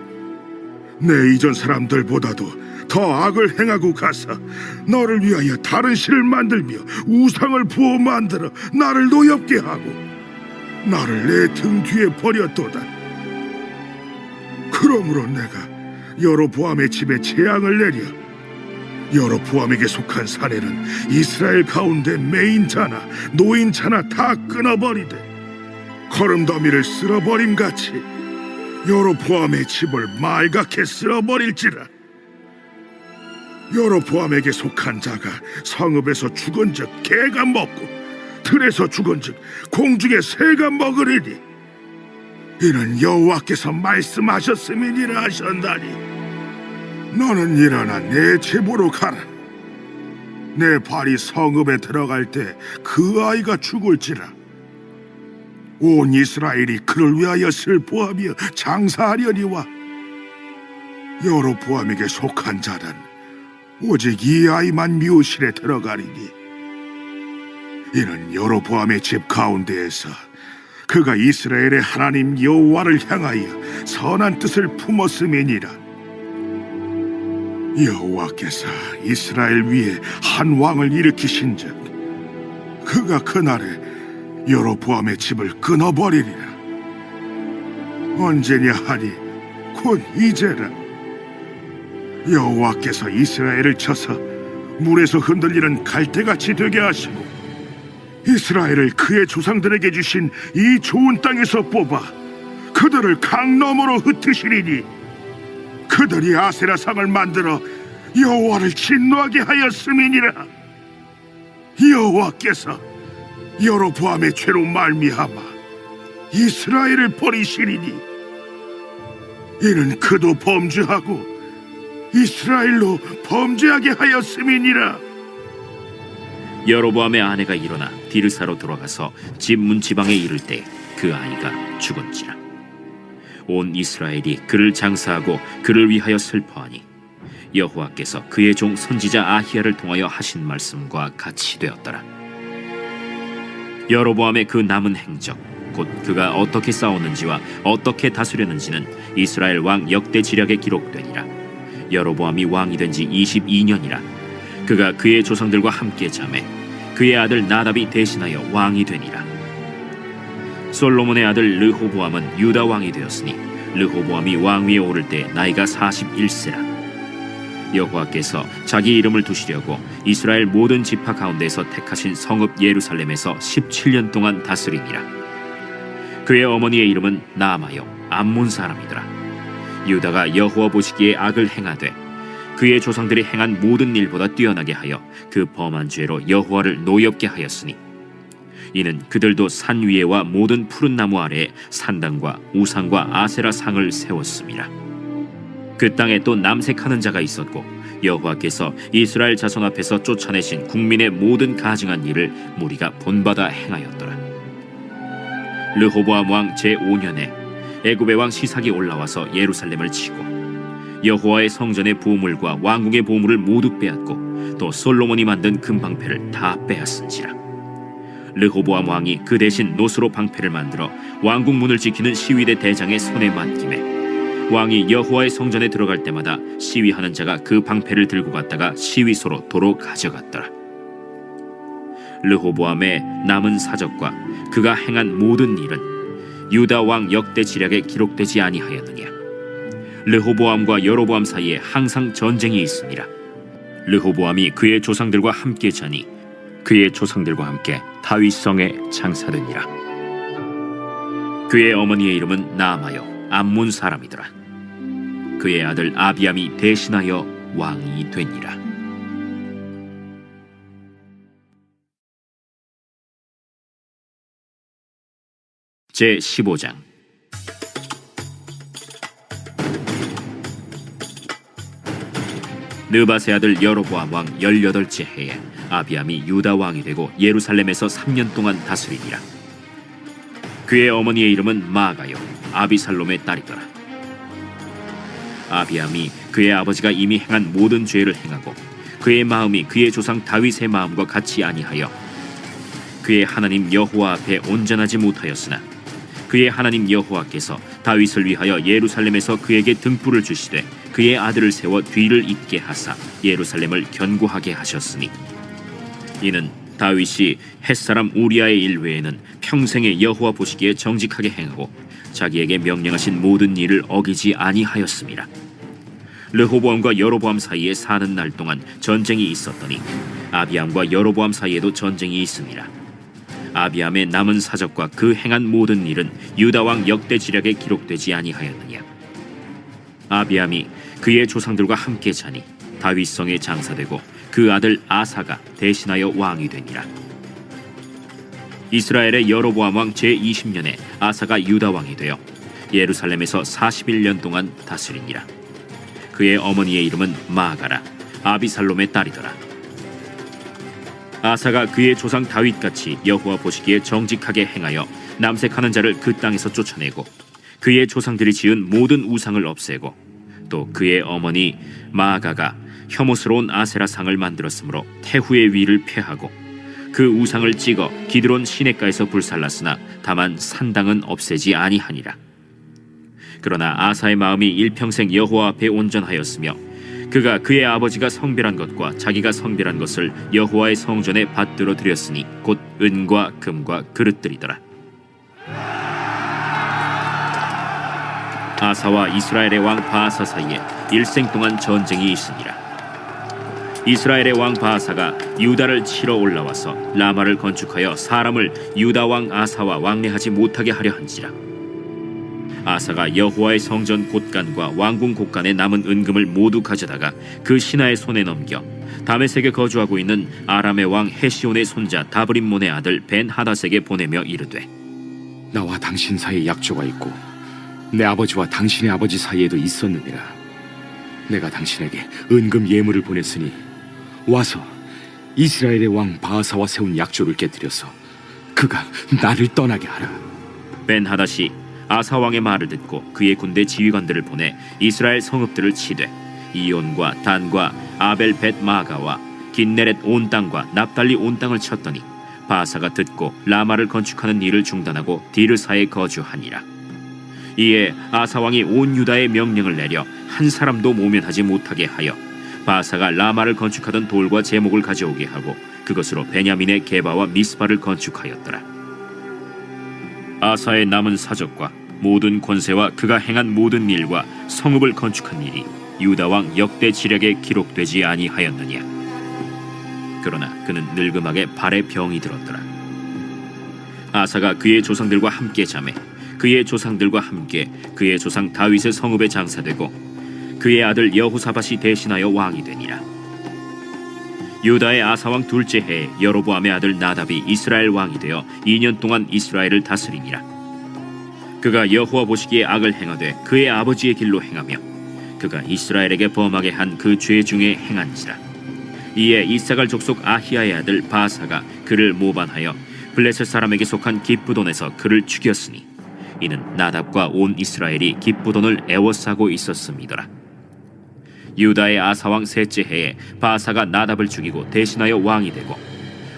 내 이전 사람들보다도 더 악을 행하고 가서 너를 위하여 다른 신을 만들며 우상을 부어 만들어 나를 노엽게 하고 나를 내 등 뒤에 버렸도다. 그러므로 내가 여로보암의 집에 재앙을 내려 여로보암에게 속한 사내는 이스라엘 가운데 매인자나 노인자나 다 끊어버리되 거름더미를 쓸어버림같이 여로보암의 집을 말갛게 쓸어버릴지라. 여로보암에게 속한 자가 성읍에서 죽은즉 개가 먹고 들에서 죽은즉 공중의 새가 먹으리니 이는 여호와께서 말씀하셨음이니라 하셨나니 너는 일어나 내 집으로 가라. 내 발이 성읍에 들어갈 때 그 아이가 죽을지라. 온 이스라엘이 그를 위하여 슬퍼하며 장사하려니와 여로보암에게 속한 자는 오직 이 아이만 묘실에 들어가리니 이는 여로보암의 집 가운데에서 그가 이스라엘의 하나님 여호와를 향하여 선한 뜻을 품었음이니라. 여호와께서 이스라엘 위에 한 왕을 일으키신즉 그가 그날에 여로보암의 집을 끊어버리리라. 언제냐 하니 곧 이제라. 여호와께서 이스라엘을 쳐서 물에서 흔들리는 갈대같이 되게 하시고 이스라엘을 그의 조상들에게 주신 이 좋은 땅에서 뽑아 그들을 강 너머로 흩으시리니 그들이 아세라상을 만들어 여호와를 진노하게 하였음이니라. 여호와께서 여로보암의 죄로 말미암아 이스라엘을 버리시리니 이는 그도 범죄하고 이스라엘로 범죄하게 하였음이니라. 여로보암의 아내가 일어나 디르사로 돌아가서 집 문지방에 이를 때 그 아이가 죽은지라. 온 이스라엘이 그를 장사하고 그를 위하여 슬퍼하니 여호와께서 그의 종 선지자 아히야를 통하여 하신 말씀과 같이 되었더라. 여로보암의 그 남은 행적 곧 그가 어떻게 싸웠는지와 어떻게 다스렸는지는 이스라엘 왕 역대 지략에 기록되니라. 여로보암이 왕이 된 지 22년이라. 그가 그의 조상들과 함께 잠에 그의 아들 나답이 대신하여 왕이 되니라. 솔로몬의 아들 르호보암은 유다 왕이 되었으니 르호보암이 왕위에 오를 때 나이가 41세라. 여호와께서 자기 이름을 두시려고 이스라엘 모든 지파 가운데서 택하신 성읍 예루살렘에서 17년 동안 다스리니라. 그의 어머니의 이름은 나아마요 암몬 사람이더라. 유다가 여호와 보시기에 악을 행하되 그의 조상들이 행한 모든 일보다 뛰어나게 하여 그 범한 죄로 여호와를 노엽게 하였으니 이는 그들도 산 위에와 모든 푸른 나무 아래에 산당과 우상과 아세라 상을 세웠습니다. 그 땅에 또 남색하는 자가 있었고 여호와께서 이스라엘 자손 앞에서 쫓아내신 국민의 모든 가증한 일을 무리가 본받아 행하였더라. 르호보암 왕 제5년에 애굽의 왕 시삭이 올라와서 예루살렘을 치고 여호와의 성전의 보물과 왕궁의 보물을 모두 빼앗고 또 솔로몬이 만든 금방패를 다 빼앗은지라. 르호보암 왕이 그 대신 노스로 방패를 만들어 왕궁 문을 지키는 시위대 대장의 손에 맡김에 왕이 여호와의 성전에 들어갈 때마다 시위하는 자가 그 방패를 들고 갔다가 시위소로 도로 가져갔더라. 르호보암의 남은 사적과 그가 행한 모든 일은 유다 왕 역대 지략에 기록되지 아니하였느냐. 르호보암과 여로보암 사이에 항상 전쟁이 있습니다. 르호보암이 그의 조상들과 함께 자니 그의 조상들과 함께 다윗성에 장사되니라. 그의 어머니의 이름은 나아마요 암몬 사람이더라. 그의 아들 아비암이 대신하여 왕이 되니라. 제15장. 느밧의 아들 여로보암 왕 18째 해에 아비암이 유다 왕이 되고 예루살렘에서 3년 동안 다스리니라. 그의 어머니의 이름은 마아가요 아비살롬의 딸이더라. 아비암이 그의 아버지가 이미 행한 모든 죄를 행하고 그의 마음이 그의 조상 다윗의 마음과 같이 아니하여 그의 하나님 여호와 앞에 온전하지 못하였으나 그의 하나님 여호와께서 다윗을 위하여 예루살렘에서 그에게 등불을 주시되 그의 아들을 세워 뒤를 잇게 하사 예루살렘을 견고하게 하셨으니 이는 다윗이 햇사람 우리아의 일 외에는 평생에 여호와 보시기에 정직하게 행하고 자기에게 명령하신 모든 일을 어기지 아니하였습니다. 르호보암과 여로보암 사이에 사는 날 동안 전쟁이 있었더니 아비암과 여로보암 사이에도 전쟁이 있습니다. 아비암의 남은 사적과 그 행한 모든 일은 유다 왕 역대 지략에 기록되지 아니하였느냐. 아비암이 그의 조상들과 함께 자니 다윗성에 장사되고 그 아들 아사가 대신하여 왕이 되니라. 이스라엘의 여로보암 왕 제20년에 아사가 유다 왕이 되어 예루살렘에서 41년 동안 다스리니라. 그의 어머니의 이름은 마아가라 아비살롬의 딸이더라. 아사가 그의 조상 다윗같이 여호와 보시기에 정직하게 행하여 남색하는 자를 그 땅에서 쫓아내고 그의 조상들이 지은 모든 우상을 없애고 또 그의 어머니 마아가가 혐오스러운 아세라 상을 만들었으므로 태후의 위를 폐하고 그 우상을 찍어 기드론 시냇가에서 불살랐으나 다만 산당은 없애지 아니하니라. 그러나 아사의 마음이 일평생 여호와 앞에 온전하였으며 그가 그의 아버지가 성별한 것과 자기가 성별한 것을 여호와의 성전에 받들어 드렸으니 곧 은과 금과 그릇들이더라. 아사와 이스라엘의 왕 바아사 사이에 일생 동안 전쟁이 있으니라. 이스라엘의 왕 바아사가 유다를 치러 올라와서 라마를 건축하여 사람을 유다 왕 아사와 왕래하지 못하게 하려 한지라. 아사가 여호와의 성전 곳간과 왕궁 곳간에 남은 은금을 모두 가져다가 그 신하의 손에 넘겨 다메섹에 거주하고 있는 아람의 왕 헤시온의 손자 다브림몬의 아들 벤하닷에게 보내며 이르되 나와 당신 사이에 약조가 있고 내 아버지와 당신의 아버지 사이에도 있었느니라. 내가 당신에게 은금 예물을 보냈으니 와서 이스라엘의 왕 바아사와 세운 약조를 깨뜨려서 그가 나를 떠나게 하라. 벤하닷이 아사 왕의 말을 듣고 그의 군대 지휘관들을 보내 이스라엘 성읍들을 치되 이온과 단과 아벨 벳 마가와 긴네렛 온 땅과 납달리 온 땅을 쳤더니 바아사가 듣고 라마를 건축하는 일을 중단하고 디르사에 거주하니라. 이에 아사 왕이 온 유다에 명령을 내려 한 사람도 모면하지 못하게 하여 바아사가 라마를 건축하던 돌과 제목을 가져오게 하고 그것으로 베냐민의 게바와 미스바를 건축하였더라. 아사의 남은 사적과 모든 권세와 그가 행한 모든 일과 성읍을 건축한 일이 유다 왕 역대 지략에 기록되지 아니하였느냐. 그러나 그는 늙음하게 발에 병이 들었더라. 아사가 그의 조상들과 함께 자매 그의 조상들과 함께 그의 조상 다윗의 성읍에 장사되고 그의 아들 여호사밧이 대신하여 왕이 되니라. 유다의 아사왕 둘째 해에 여로보암의 아들 나답이 이스라엘 왕이 되어 2년 동안 이스라엘을 다스리니라. 그가 여호와 보시기에 악을 행하되 그의 아버지의 길로 행하며 그가 이스라엘에게 범하게 한 그 죄 중에 행한지라. 이에 이사갈 족속 아히야의 아들 바사가 그를 모반하여 블레셋 사람에게 속한 기브돈에서 그를 죽였으니 이는 나답과 온 이스라엘이 기브돈을 애워싸고 있었음이더라. 유다의 아사왕 셋째 해에 바사가 나답을 죽이고 대신하여 왕이 되고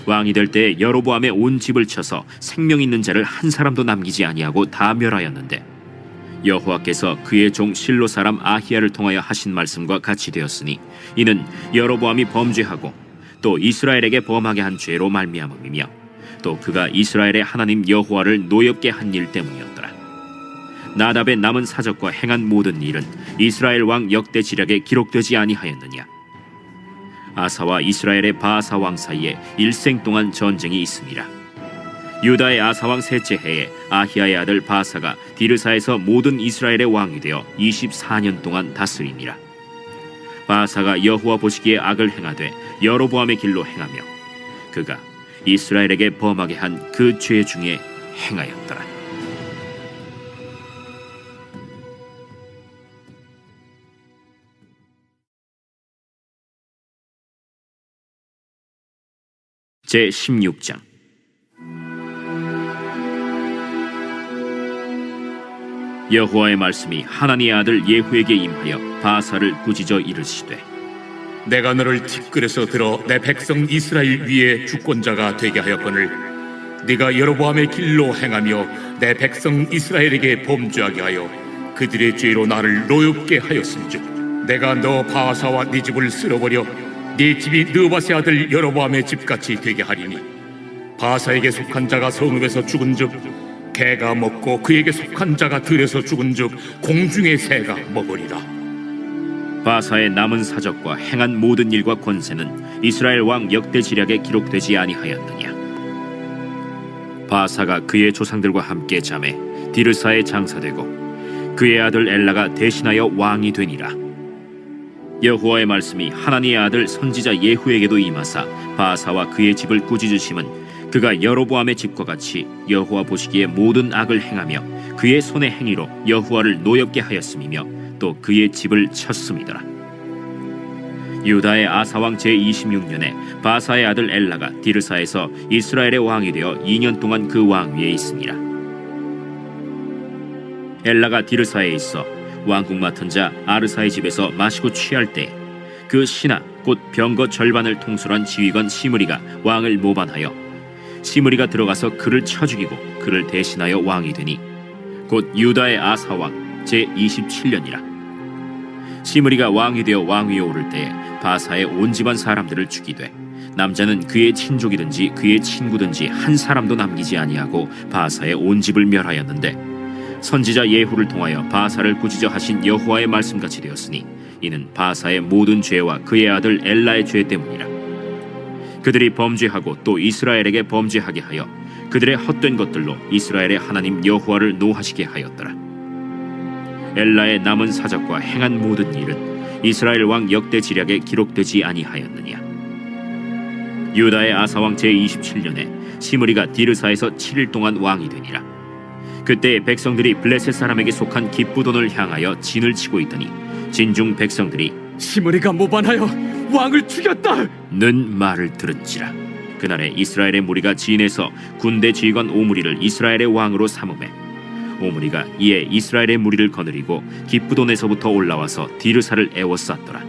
왕이 될 때에 여로보암의 온 집을 쳐서 생명 있는 자를 한 사람도 남기지 아니하고 다 멸하였는데 여호와께서 그의 종 실로 사람 아히야를 통하여 하신 말씀과 같이 되었으니 이는 여로보암이 범죄하고 또 이스라엘에게 범하게 한 죄로 말미암음이며 또 그가 이스라엘의 하나님 여호와를 노엽게 한 일 때문이었더라. 나답의 남은 사적과 행한 모든 일은 이스라엘 왕 역대 지략에 기록되지 아니하였느냐. 아사와 이스라엘의 바사 왕 사이에 일생 동안 전쟁이 있음이라. 유다의 아사 왕 셋째 해에 아히야의 아들 바사가 디르사에서 모든 이스라엘의 왕이 되어 24년 동안 다스리니라. 바사가 여호와 보시기에 악을 행하되 여로보암의 길로 행하며 그가 이스라엘에게 범하게 한 그 죄 중에 행하였더라. 제 16장. 여호와의 말씀이 하나니의 아들 예후에게 임하여 바사를 꾸짖어 이르시되 내가 너를 티끌에서 들어 내 백성 이스라엘 위에 주권자가 되게 하였거늘 네가 여로보암의 길로 행하며 내 백성 이스라엘에게 범죄하게 하여 그들의 죄로 나를 노엽게 하였은즉 내가 너 바사와 네 집을 쓸어버려 네 집이 느바세 아들 여로보암의 집같이 되게 하리니 바사에게 속한 자가 성읍에서 죽은즉 개가 먹고 그에게 속한 자가 들에서 죽은즉 공중의 새가 먹으리라. 바사의 남은 사적과 행한 모든 일과 권세는 이스라엘 왕 역대 지략에 기록되지 아니하였느냐. 바사가 그의 조상들과 함께 잠에 디르사에 장사되고 그의 아들 엘라가 대신하여 왕이 되니라. 여호와의 말씀이 하나니의 아들 선지자 예후에게도 임하사 바사와 그의 집을 꾸짖으심은 그가 여로보암의 집과 같이 여호와 보시기에 모든 악을 행하며 그의 손의 행위로 여호와를 노엽게 하였음이며 또 그의 집을 쳤음이더라. 유다의 아사왕 제26년에 바사의 아들 엘라가 디르사에서 이스라엘의 왕이 되어 2년 동안 그 왕위에 있으니라. 엘라가 디르사에 있어 왕국 맡은 자 아르사의 집에서 마시고 취할 때 그 신하 곧 병거 절반을 통솔한 지휘관 시므리가 왕을 모반하여 시므리가 들어가서 그를 쳐 죽이고 그를 대신하여 왕이 되니 곧 유다의 아사왕 제27년이라. 시므리가 왕이 되어 왕위에 오를 때에 바사의 온 집안 사람들을 죽이되 남자는 그의 친족이든지 그의 친구든지 한 사람도 남기지 아니하고 바사의 온 집을 멸하였는데 선지자 예후를 통하여 바사를 꾸짖어 하신 여호와의 말씀같이 되었으니 이는 바사의 모든 죄와 그의 아들 엘라의 죄 때문이라. 그들이 범죄하고 또 이스라엘에게 범죄하게 하여 그들의 헛된 것들로 이스라엘의 하나님 여호와를 노하시게 하였더라. 엘라의 남은 사적과 행한 모든 일은 이스라엘 왕 역대 지략에 기록되지 아니하였느냐. 유다의 아사왕 제27년에 시므리가 디르사에서 7일 동안 왕이 되니라. 그때 백성들이 블레셋 사람에게 속한 기브돈을 향하여 진을 치고 있더니 진중 백성들이 시므리가 모반하여 왕을 죽였다 는 말을 들은지라. 그날에 이스라엘의 무리가 진에서 군대 지휘관 오므리를 이스라엘의 왕으로 삼음해 오므리가 이에 이스라엘의 무리를 거느리고 기브돈에서부터 올라와서 디르사를 애워쌌더라.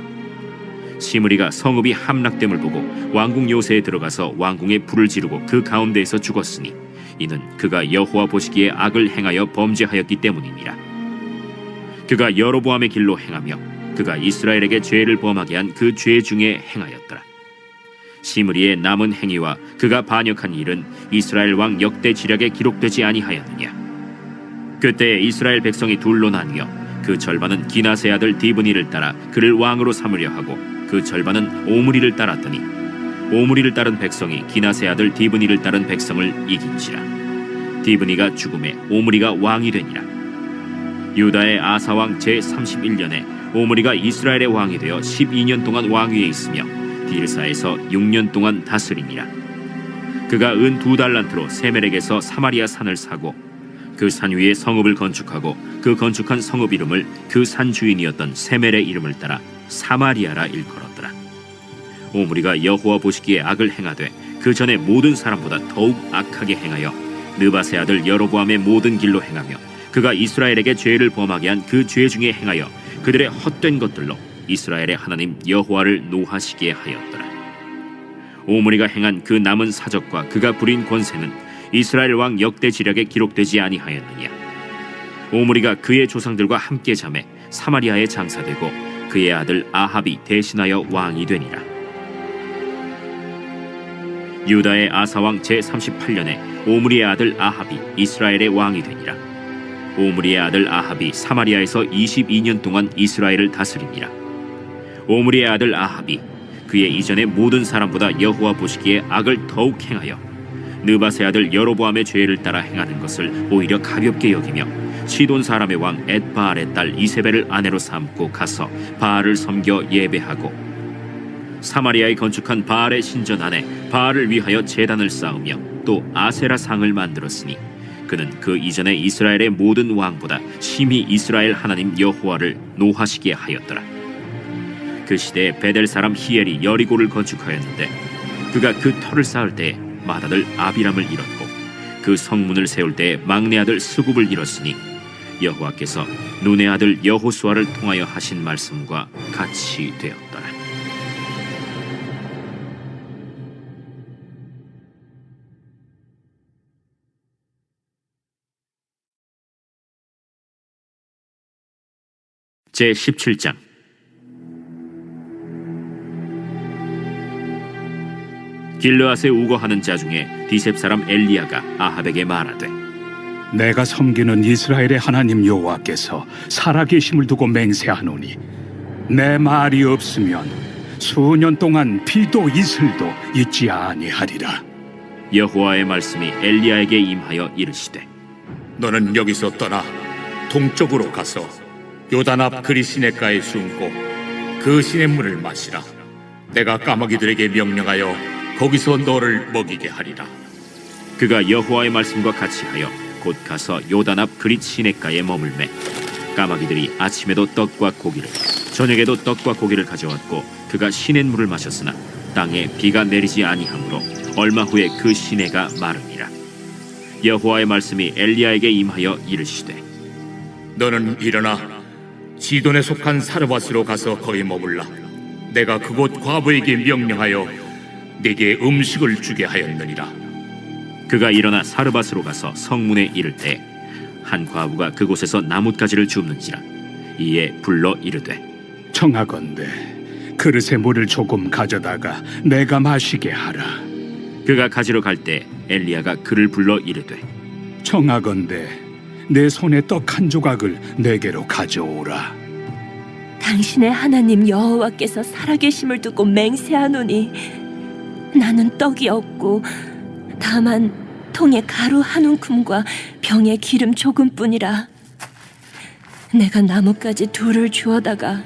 시므리가 성읍이 함락됨을 보고 왕궁 요새에 들어가서 왕궁에 불을 지르고 그 가운데에서 죽었으니 이는 그가 여호와 보시기에 악을 행하여 범죄하였기 때문이니라. 그가 여로보암의 길로 행하며 그가 이스라엘에게 죄를 범하게 한 그 죄 중에 행하였더라. 시므리의 남은 행위와 그가 반역한 일은 이스라엘 왕 역대 지략에 기록되지 아니하였느냐. 그때 이스라엘 백성이 둘로 나뉘어 그 절반은 기나세 아들 디브니를 따라 그를 왕으로 삼으려 하고 그 절반은 오므리를 따랐더니 오므리를 따른 백성이 기나세 아들 디브니를 따른 백성을 이긴지라. 디브니가 죽음에 오므리가 왕이 되니라. 유다의 아사왕 제31년에 오므리가 이스라엘의 왕이 되어 12년 동안 왕위에 있으며 딜사에서 6년 동안 다스리니라. 그가 은 2달란트로 세멜에게서 사마리아 산을 사고 그 산 위에 성읍을 건축하고 그 건축한 성읍 이름을 그 산 주인이었던 세멜의 이름을 따라 사마리아라 일컬었더라. 오므리가 여호와 보시기에 악을 행하되 그 전에 모든 사람보다 더욱 악하게 행하여 느바세 아들 여로보암의 모든 길로 행하며 그가 이스라엘에게 죄를 범하게 한 그 죄 중에 행하여 그들의 헛된 것들로 이스라엘의 하나님 여호와를 노하시게 하였더라. 오므리가 행한 그 남은 사적과 그가 부린 권세는 이스라엘 왕 역대 지략에 기록되지 아니하였느냐. 오므리가 그의 조상들과 함께 잠에 사마리아에 장사되고 그의 아들 아합이 대신하여 왕이 되니라. 유다의 아사왕 제38년에 오므리의 아들 아합이 이스라엘의 왕이 되니라. 오므리의 아들 아합이 사마리아에서 22년 동안 이스라엘을 다스리니라. 오므리의 아들 아합이 그의 이전의 모든 사람보다 여호와 보시기에 악을 더욱 행하여 느바세 아들 여로보암의 죄를 따라 행하는 것을 오히려 가볍게 여기며 시돈 사람의 왕 엣바알의 딸 이세벨을 아내로 삼고 가서 바알을 섬겨 예배하고 사마리아에 건축한 바알의 신전 안에 바알을 위하여 제단을 쌓으며 또 아세라 상을 만들었으니 그는 그 이전에 이스라엘의 모든 왕보다 심히 이스라엘 하나님 여호와를 노하시게 하였더라. 그 시대에 베델 사람 히엘이 여리고를 건축하였는데 그가 그 터를 쌓을 때에 맏아들 아비람을 잃었고 그 성문을 세울 때에 막내 아들 스굽을 잃었으니 여호와께서 눈의 아들 여호수아를 통하여 하신 말씀과 같이 되었더라. 제17장. 길르앗에 우거하는 자 중에 디셉 사람 엘리야가 아합에게 말하되 내가 섬기는 이스라엘의 하나님 여호와께서 살아계심을 두고 맹세하노니 내 말이 없으면 수년 동안 비도 이슬도 있지 아니하리라. 여호와의 말씀이 엘리야에게 임하여 이르시되 너는 여기서 떠나 동쪽으로 가서 요단 앞 그리 시냇가에 숨고 그 시냇물을 마시라. 내가 까마귀들에게 명령하여 거기서 너를 먹이게 하리라. 그가 여호와의 말씀과 같이 하여 곧 가서 요단 앞 그릿 시냇가에 머물매 까마귀들이 아침에도 떡과 고기를 저녁에도 떡과 고기를 가져왔고 그가 시냇물을 마셨으나 땅에 비가 내리지 아니하므로 얼마 후에 그 시내가 마르니라. 여호와의 말씀이 엘리야에게 임하여 이르시되 너는 일어나 시돈에 속한 사르밧으로 가서 거기 머물라. 내가 그곳 과부에게 명령하여 내게 음식을 주게 하였느니라. 그가 일어나 사르밧으로 가서 성문에 이를 때 한 과부가 그곳에서 나뭇가지를 줍는지라. 이에 불러 이르되 청하건대 그릇에 물을 조금 가져다가 내가 마시게 하라. 그가 가지러 갈 때 엘리야가 그를 불러 이르되 청하건대 내 손에 떡 한 조각을 내게로 가져오라. 당신의 하나님 여호와께서 살아계심을 두고 맹세하노니 나는 떡이 없고 다만 통에 가루 한 움큼과 병에 기름 조금뿐이라. 내가 나뭇가지 둘을 주워다가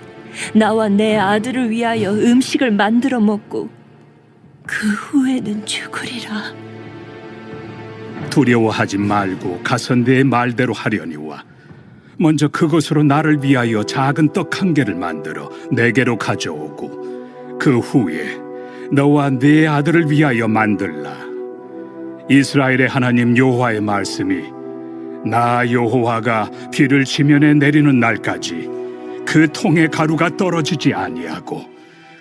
나와 내 아들을 위하여 음식을 만들어 먹고 그 후에는 죽으리라. 두려워하지 말고 가서 내 말대로 하려니와 먼저 그것으로 나를 위하여 작은 떡 한 개를 만들어 내게로 가져오고 그 후에 너와 네 아들을 위하여 만들라. 이스라엘의 하나님 여호와의 말씀이 나 여호와가 비를 지면에 내리는 날까지 그 통에 가루가 떨어지지 아니하고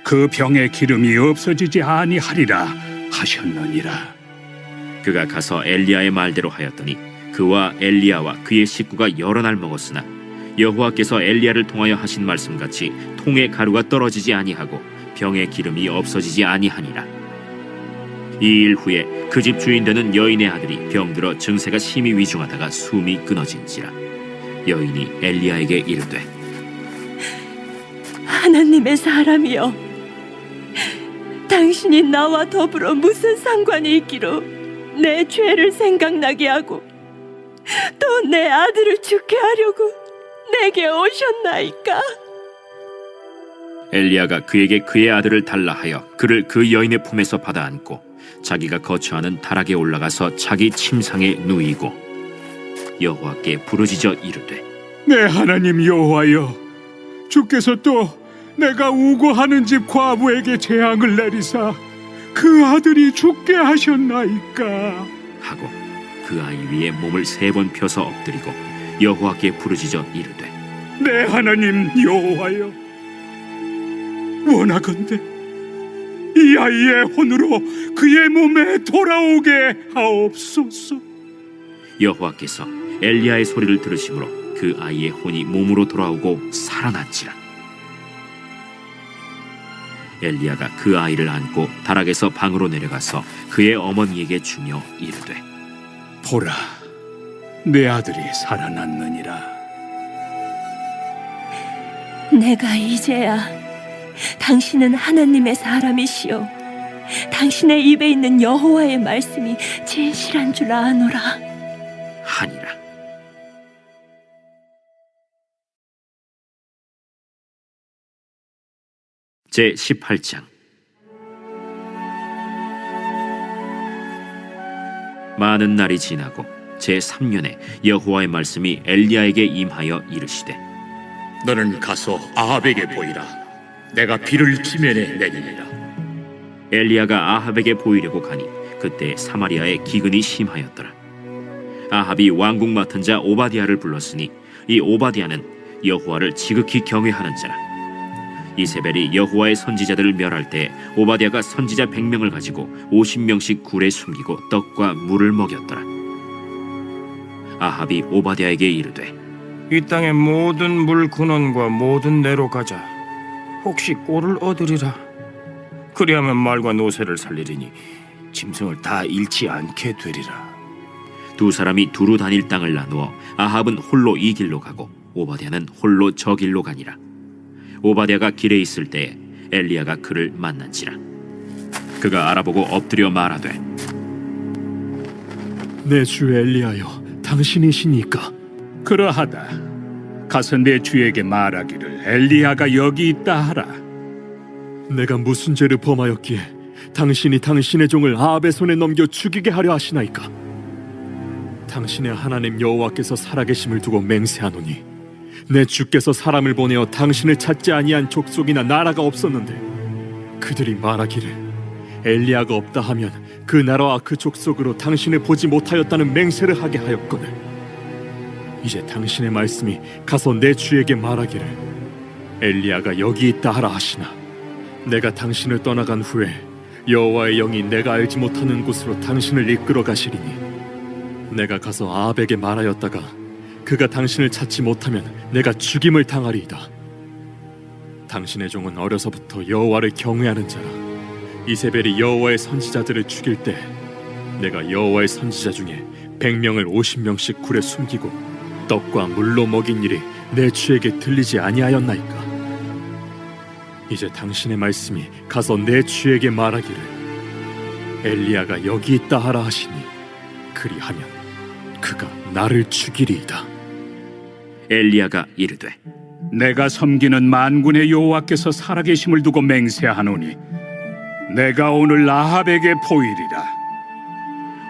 그 병에 기름이 없어지지 아니하리라 하셨느니라. 그가 가서 엘리야의 말대로 하였더니 그와 엘리야와 그의 식구가 여러 날 먹었으나 여호와께서 엘리야를 통하여 하신 말씀같이 통에 가루가 떨어지지 아니하고 병에 기름이 없어지지 아니하니라. 2일 후에 그 집 주인 되는 여인의 아들이 병들어 증세가 심히 위중하다가 숨이 끊어진지라. 여인이 엘리야에게 이르되 하나님의 사람이여, 당신이 나와 더불어 무슨 상관이 있기로 내 죄를 생각나게 하고 또 내 아들을 죽게 하려고 내게 오셨나이까? 엘리야가 그에게 그의 아들을 달라 하여 그를 그 여인의 품에서 받아 안고 자기가 거처하는 다락에 올라가서 자기 침상에 누이고 여호와께 부르짖어 이르되 내 하나님 여호와여, 주께서 또 내가 우고하는 집 과부에게 재앙을 내리사 그 아들이 죽게 하셨나이까? 하고 그 아이 위에 몸을 3번 펴서 엎드리고 여호와께 부르짖어 이르되 내 하나님 여호와여, 원하건대 이 아이의 혼으로 그의 몸에 돌아오게 하옵소서. 여호와께서 엘리야의 소리를 들으심으로 그 아이의 혼이 몸으로 돌아오고 살아난지라. 엘리야가 그 아이를 안고 다락에서 방으로 내려가서 그의 어머니에게 주며 이르되 보라, 내 아들이 살아났느니라. 내가 이제야 당신은 하나님의 사람이시오, 당신의 입에 있는 여호와의 말씀이 진실한 줄 아노라 하니라. 제 18장. 많은 날이 지나고 제 3년에 여호와의 말씀이 엘리야에게 임하여 이르시되 너는 가서 아합에게 보이라. 내가 비를 지면에 내리리라. 엘리야가 아합에게 보이려고 가니 그때 사마리아에 기근이 심하였더라. 아합이 왕궁 맡은 자 오바디아를 불렀으니 이 오바디아는 여호와를 지극히 경외하는 자라. 이세벨이 여호와의 선지자들을 멸할 때 오바디아가 선지자 100명을 가지고 50명씩 굴에 숨기고 떡과 물을 먹였더라. 아합이 오바디아에게 이르되 이 땅의 모든 물 근원과 모든 내로 가자. 혹시 꼴을 얻으리라. 그리하면 말과 노새를 살리리니 짐승을 다 잃지 않게 되리라. 두 사람이 두루 다닐 땅을 나누어 아합은 홀로 이 길로 가고 오바디아는 홀로 저 길로 가니라. 오바디아가 길에 있을 때에 엘리야가 그를 만난지라. 그가 알아보고 엎드려 말하되 내 주 엘리야여, 당신이시니까? 그러하다. 가서 내 주에게 말하기를 엘리야가 여기 있다 하라. 내가 무슨 죄를 범하였기에 당신이 당신의 종을 아합의 손에 넘겨 죽이게 하려 하시나이까? 당신의 하나님 여호와께서 살아계심을 두고 맹세하노니 내 주께서 사람을 보내어 당신을 찾지 아니한 족속이나 나라가 없었는데 그들이 말하기를 엘리야가 없다 하면 그 나라와 그 족속으로 당신을 보지 못하였다는 맹세를 하게 하였거늘 이제 당신의 말씀이 가서 내 주에게 말하기를 엘리야가 여기 있다 하라 하시나 내가 당신을 떠나간 후에 여호와의 영이 내가 알지 못하는 곳으로 당신을 이끌어 가시리니 내가 가서 아합에게 말하였다가 그가 당신을 찾지 못하면 내가 죽임을 당하리이다. 당신의 종은 어려서부터 여호와를 경외하는 자라. 이세벨이 여호와의 선지자들을 죽일 때 내가 여호와의 선지자 중에 100명을 50명씩 굴에 숨기고 떡과 물로 먹인 일이 내 주에게 들리지 아니하였나이까? 이제 당신의 말씀이 가서 내 주에게 말하기를 엘리야가 여기 있다 하라 하시니 그리하면 그가 나를 죽이리이다. 엘리야가 이르되 내가 섬기는 만군의 여호와께서 살아계심을 두고 맹세하노니 내가 오늘 아합에게 보이리라.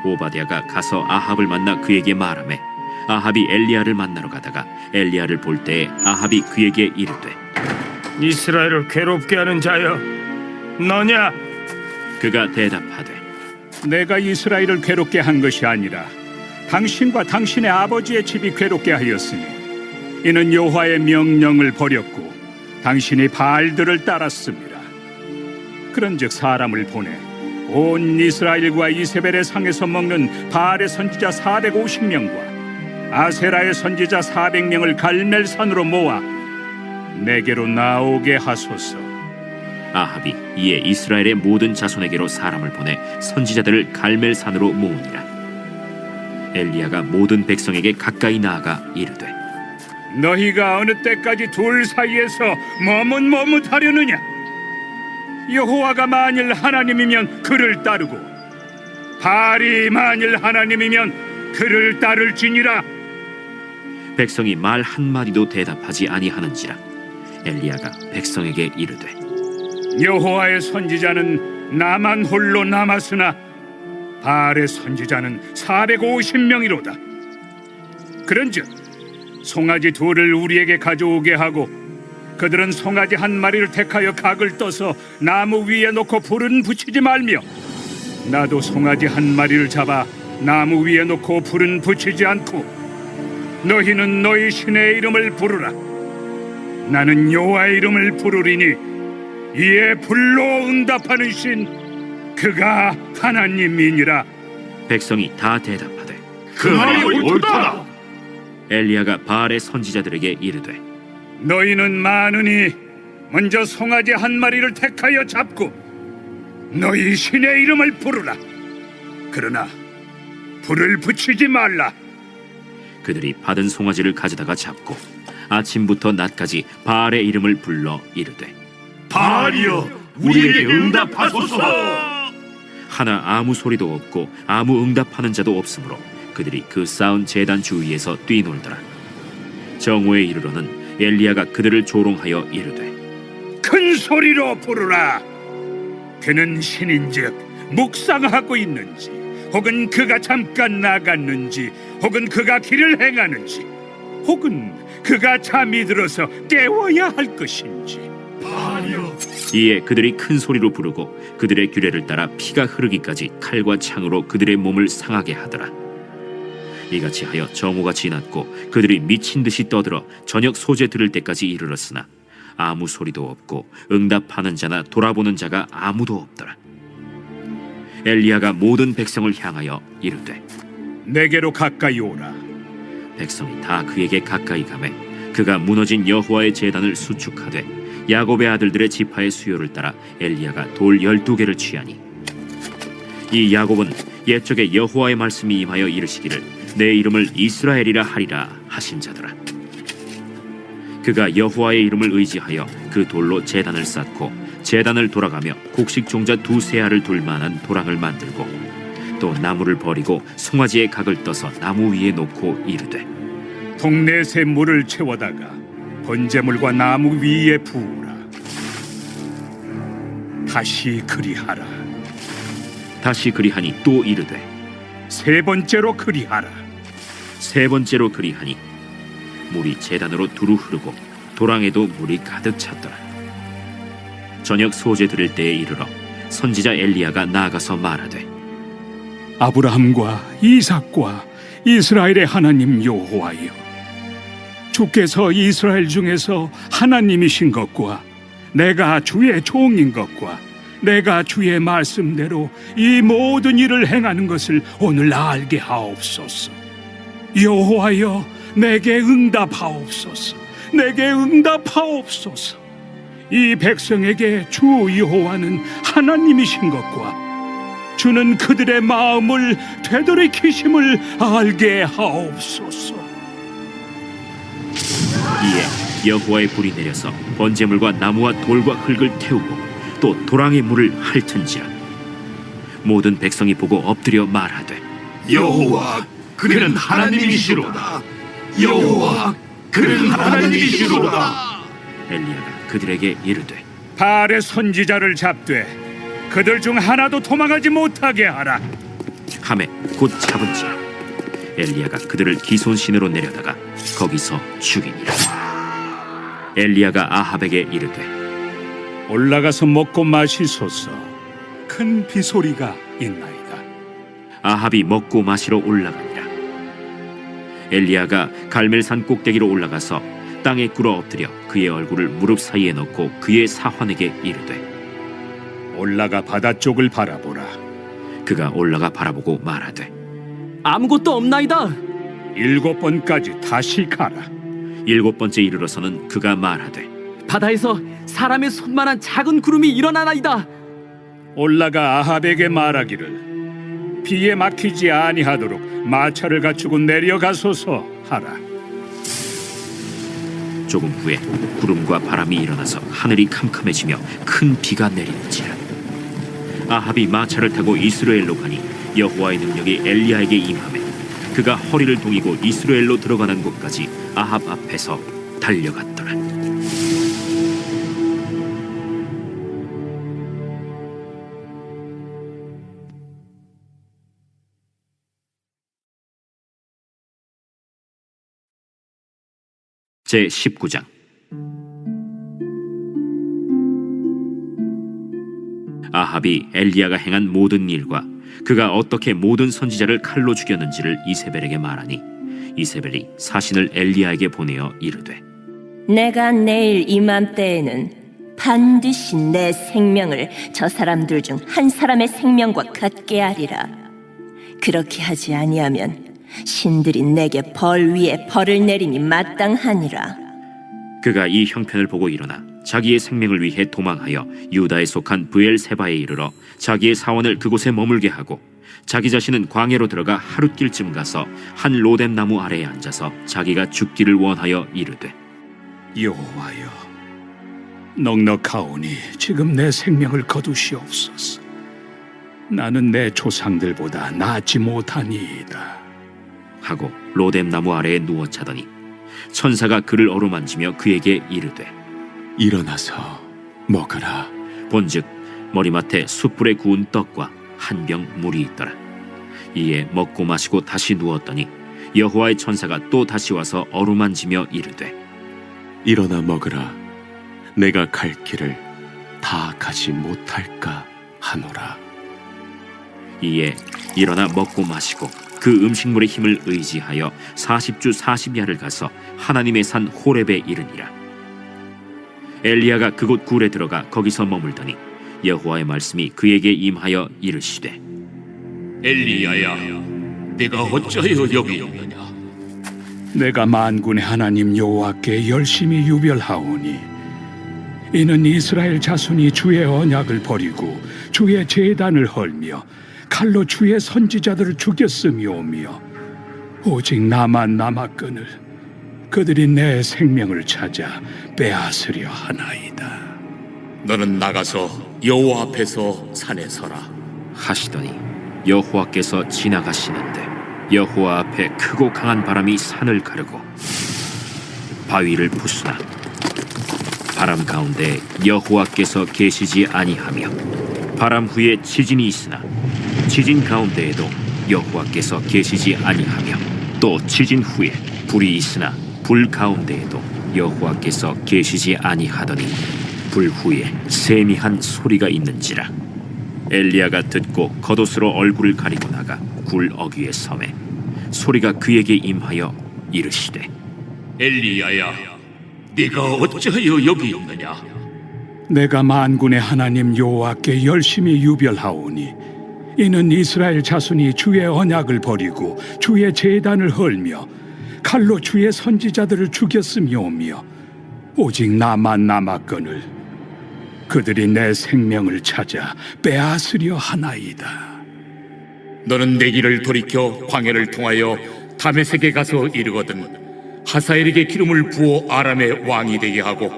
오바디아가 가서 아합을 만나 그에게 말하매 아합이 엘리야를 만나러 가다가 엘리야를 볼 때에 아합이 그에게 이르되 이스라엘을 괴롭게 하는 자여, 너냐? 그가 대답하되 내가 이스라엘을 괴롭게 한 것이 아니라 당신과 당신의 아버지의 집이 괴롭게 하였으니 이는 여호와의 명령을 버렸고 당신이 바알들을 따랐습니다. 그런즉 사람을 보내 온 이스라엘과 이세벨의 상에서 먹는 바알의 선지자 450명과 아세라의 선지자 400명을 갈멜산으로 모아 내게로 나오게 하소서. 아합이 이에 이스라엘의 모든 자손에게로 사람을 보내 선지자들을 갈멜산으로 모으니라. 엘리야가 모든 백성에게 가까이 나아가 이르되 너희가 어느 때까지 둘 사이에서 머뭇머뭇하려느냐? 여호와가 만일 하나님이면 그를 따르고 바알이 만일 하나님이면 그를 따를지니라. 백성이 말 한마디도 대답하지 아니하는지라. 엘리야가 백성에게 이르되 여호와의 선지자는 나만 홀로 남았으나 바알의 선지자는 450명이로다. 그런즉 송아지 둘을 우리에게 가져오게 하고 그들은 송아지 한 마리를 택하여 각을 떠서 나무 위에 놓고 불은 붙이지 말며 나도 송아지 한 마리를 잡아 나무 위에 놓고 불은 붙이지 않고 너희는 너희 신의 이름을 부르라. 나는 여호와의 이름을 부르리니 이에 불로 응답하는 신 그가 하나님이니라. 백성이 다 대답하되 그 말이 옳다. 엘리야가 바알의 선지자들에게 이르되 너희는 많으니 먼저 송아지 한 마리를 택하여 잡고 너희 신의 이름을 부르라. 그러나 불을 붙이지 말라. 그들이 받은 송아지를 가져다가 잡고 아침부터 낮까지 바알의 이름을 불러 이르되 바알이여, 우리에게 응답하소서. 하나 아무 소리도 없고 아무 응답하는 자도 없으므로 그들이 그 쌓은 제단 주위에서 뛰놀더라. 정오에 이르러는 엘리야가 그들을 조롱하여 이르되 큰 소리로 부르라. 그는 신인즉 묵상하고 있는지 혹은 그가 잠깐 나갔는지 혹은 그가 길을 행하는지 혹은 그가 잠이 들어서 깨워야 할 것인지. 이에 그들이 큰 소리로 부르고 그들의 규례를 따라 피가 흐르기까지 칼과 창으로 그들의 몸을 상하게 하더라. 이같이 하여 정오가 지났고 그들이 미친 듯이 떠들어 저녁 소재 들을 때까지 이르렀으나 아무 소리도 없고 응답하는 자나 돌아보는 자가 아무도 없더라. 엘리야가 모든 백성을 향하여 이르되 내게로 가까이 오라. 백성이 다 그에게 가까이 가매 그가 무너진 여호와의 제단을 수축하되 야곱의 아들들의 지파의 수요를 따라 엘리야가 돌 12개를 취하니 이 야곱은 옛적에 여호와의 말씀이 임하여 이르시기를 내 이름을 이스라엘이라 하리라 하신 자더라. 그가 여호와의 이름을 의지하여 그 돌로 제단을 쌓고 제단을 돌아가며 곡식 종자 2세알을 둘 만한 도랑을 만들고 또 나무를 버리고 송아지의 각을 떠서 나무 위에 놓고 이르되 동네 새 물을 채워다가 번제물과 나무 위에 부으라. 다시 그리하라. 다시 그리하니 또 이르되 세 번째로 그리하라. 세 번째로 그리하니 물이 제단으로 두루 흐르고 도랑에도 물이 가득 찼더라. 저녁 소재 드릴 때에 이르러 선지자 엘리야가 나아가서 말하되 아브라함과 이삭과 이스라엘의 하나님 여호와여, 주께서 이스라엘 중에서 하나님이신 것과 내가 주의 종인 것과 내가 주의 말씀대로 이 모든 일을 행하는 것을 오늘 알게 하옵소서. 여호와여, 내게 응답하옵소서. 내게 응답하옵소서. 이 백성에게 주 여호와는 하나님이신 것과 주는 그들의 마음을 되돌이키심을 알게 하옵소서. 이에 여호와의 불이 내려서 번제물과 나무와 돌과 흙을 태우고 또 도랑의 물을 핥은지라. 모든 백성이 보고 엎드려 말하되 여호와, 그는 하나님이시로다. 여호와, 그는 하나님이시로다. 엘리야가 그들에게 이르되 바알의 선지자를 잡되 그들 중 하나도 도망하지 못하게 하라. 하매 곧 잡은지라. 엘리야가 그들을 기손신으로 내려다가 거기서 죽이니라. 엘리야가 아합에게 이르되 올라가서 먹고 마시소서. 큰 비소리가 있나이다. 아합이 먹고 마시러 올라가니라. 엘리야가 갈멜산 꼭대기로 올라가서 땅에 꿇어 엎드려 그의 얼굴을 무릎 사이에 넣고 그의 사환에게 이르되 올라가 바다 쪽을 바라보라. 그가 올라가 바라보고 말하되 아무것도 없나이다. 7번까지 다시 가라. 7번째 이르러서는 그가 말하되 바다에서 사람의 손만한 작은 구름이 일어나나이다. 올라가 아합에게 말하기를 비에 막히지 아니하도록 마차를 갖추고 내려가소서 하라. 조금 후에 구름과 바람이 일어나서 하늘이 캄캄해지며 큰 비가 내리는지라. 아합이 마차를 타고 이스라엘로 가니 여호와의 능력이 엘리야에게 임하매 그가 허리를 동이고 이스라엘로 들어가는 곳까지 아합 앞에서 달려갔더라. 제 19장. 아합이 엘리야가 행한 모든 일과 그가 어떻게 모든 선지자를 칼로 죽였는지를 이세벨에게 말하니 이세벨이 사신을 엘리야에게 보내어 이르되 내가 내일 이맘때에는 반드시 내 생명을 저 사람들 중 한 사람의 생명과 같게 하리라. 그렇게 하지 아니하면 신들이 내게 벌 위에 벌을 내림이 마땅하니라. 그가 이 형편을 보고 일어나 자기의 생명을 위해 도망하여 유다에 속한 브엘세바에 이르러 자기의 사원을 그곳에 머물게 하고 자기 자신은 광야로 들어가 하룻길쯤 가서 한 로뎀 나무 아래에 앉아서 자기가 죽기를 원하여 이르되 여호와여, 넉넉하오니 지금 내 생명을 거두시옵소서. 나는 내 조상들보다 낫지 못하니이다 하고 로뎀 나무 아래에 누워 자더니 천사가 그를 어루만지며 그에게 이르되 일어나서 먹으라. 본즉 머리맡에 숯불에 구운 떡과 한 병 물이 있더라. 이에 먹고 마시고 다시 누웠더니 여호와의 천사가 또 다시 와서 어루만지며 이르되 일어나 먹으라. 내가 갈 길을 다 가지 못할까 하노라. 이에 일어나 먹고 마시고 그 음식물의 힘을 의지하여 40주 40야를 가서 하나님의 산 호렙에 이르니라. 엘리야가 그곳 굴에 들어가 거기서 머물더니 여호와의 말씀이 그에게 임하여 이르시되 엘리야야, 네가 어찌하여 여기 있느냐? 내가 만군의 하나님 여호와께 열심히 유별하오니 이는 이스라엘 자손이 주의 언약을 버리고 주의 제단을 헐며 칼로 주의 선지자들을 죽였음이오며 오직 나만 남았거늘 그들이 내 생명을 찾아 빼앗으려 하나이다. 너는 나가서 여호와 앞에서 산에 서라. 하시더니 여호와께서 지나가시는데 여호와 앞에 크고 강한 바람이 산을 가르고 바위를 부수나 바람 가운데 여호와께서 계시지 아니하며 바람 후에 지진이 있으나 지진 가운데에도 여호와께서 계시지 아니하며 또 지진 후에 불이 있으나 불 가운데에도 여호와께서 계시지 아니하더니 불 후에 세미한 소리가 있는지라. 엘리야가 듣고 겉옷으로 얼굴을 가리고 나가 굴 어귀에 섬에 소리가 그에게 임하여 이르시되 엘리야야, 네가 어찌하여 여기 있느냐? 내가 만군의 하나님 여호와께 열심히 유별하오니 이는 이스라엘 자손이 주의 언약을 버리고 주의 제단을 헐며 칼로 주의 선지자들을 죽였음이오며 오직 나만 남았거늘 그들이 내 생명을 찾아 빼앗으려 하나이다. 너는 내 길을 돌이켜 광야를 통하여 다메섹에 가서 이르거든 하사엘에게 기름을 부어 아람의 왕이 되게 하고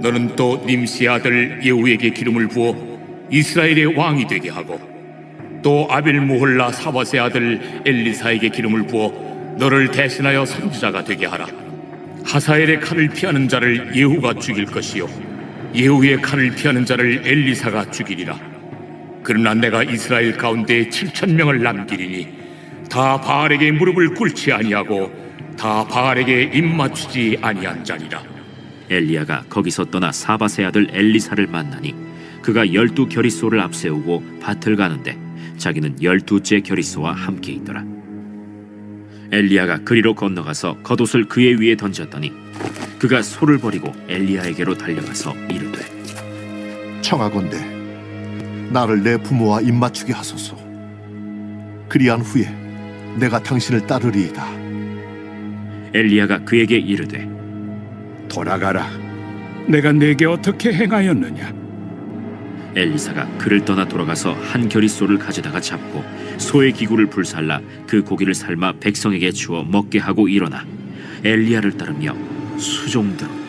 너는 또 님시의 아들 예후에게 기름을 부어 이스라엘의 왕이 되게 하고 또 아벨무홀라 사밧의 아들 엘리사에게 기름을 부어 너를 대신하여 선지자가 되게 하라. 하사엘의 칼을 피하는 자를 예후가 죽일 것이요 예후의 칼을 피하는 자를 엘리사가 죽이리라. 그러나 내가 이스라엘 가운데 7,000명을 남기리니 다 바알에게 무릎을 꿇지 아니하고 다 바알에게 입맞추지 아니한 자니라. 엘리야가 거기서 떠나 사밧의 아들 엘리사를 만나니 그가 12 겨리소를 앞세우고 밭을 가는데 자기는 12째 겨리소와 함께 있더라. 엘리야가 그리로 건너가서 겉옷을 그의 위에 던졌더니 그가 소를 버리고 엘리야에게로 달려가서 이르되 청하건대 나를 내 부모와 입맞추게 하소서. 그리한 후에 내가 당신을 따르리이다. 엘리야가 그에게 이르되 돌아가라. 내가 네게 어떻게 행하였느냐? 엘리사가 그를 떠나 돌아가서 한 겨리 소를 가져다가 잡고 소의 기구를 불살라 그 고기를 삶아 백성에게 주어 먹게 하고 일어나 엘리야를 따르며 수종들었다.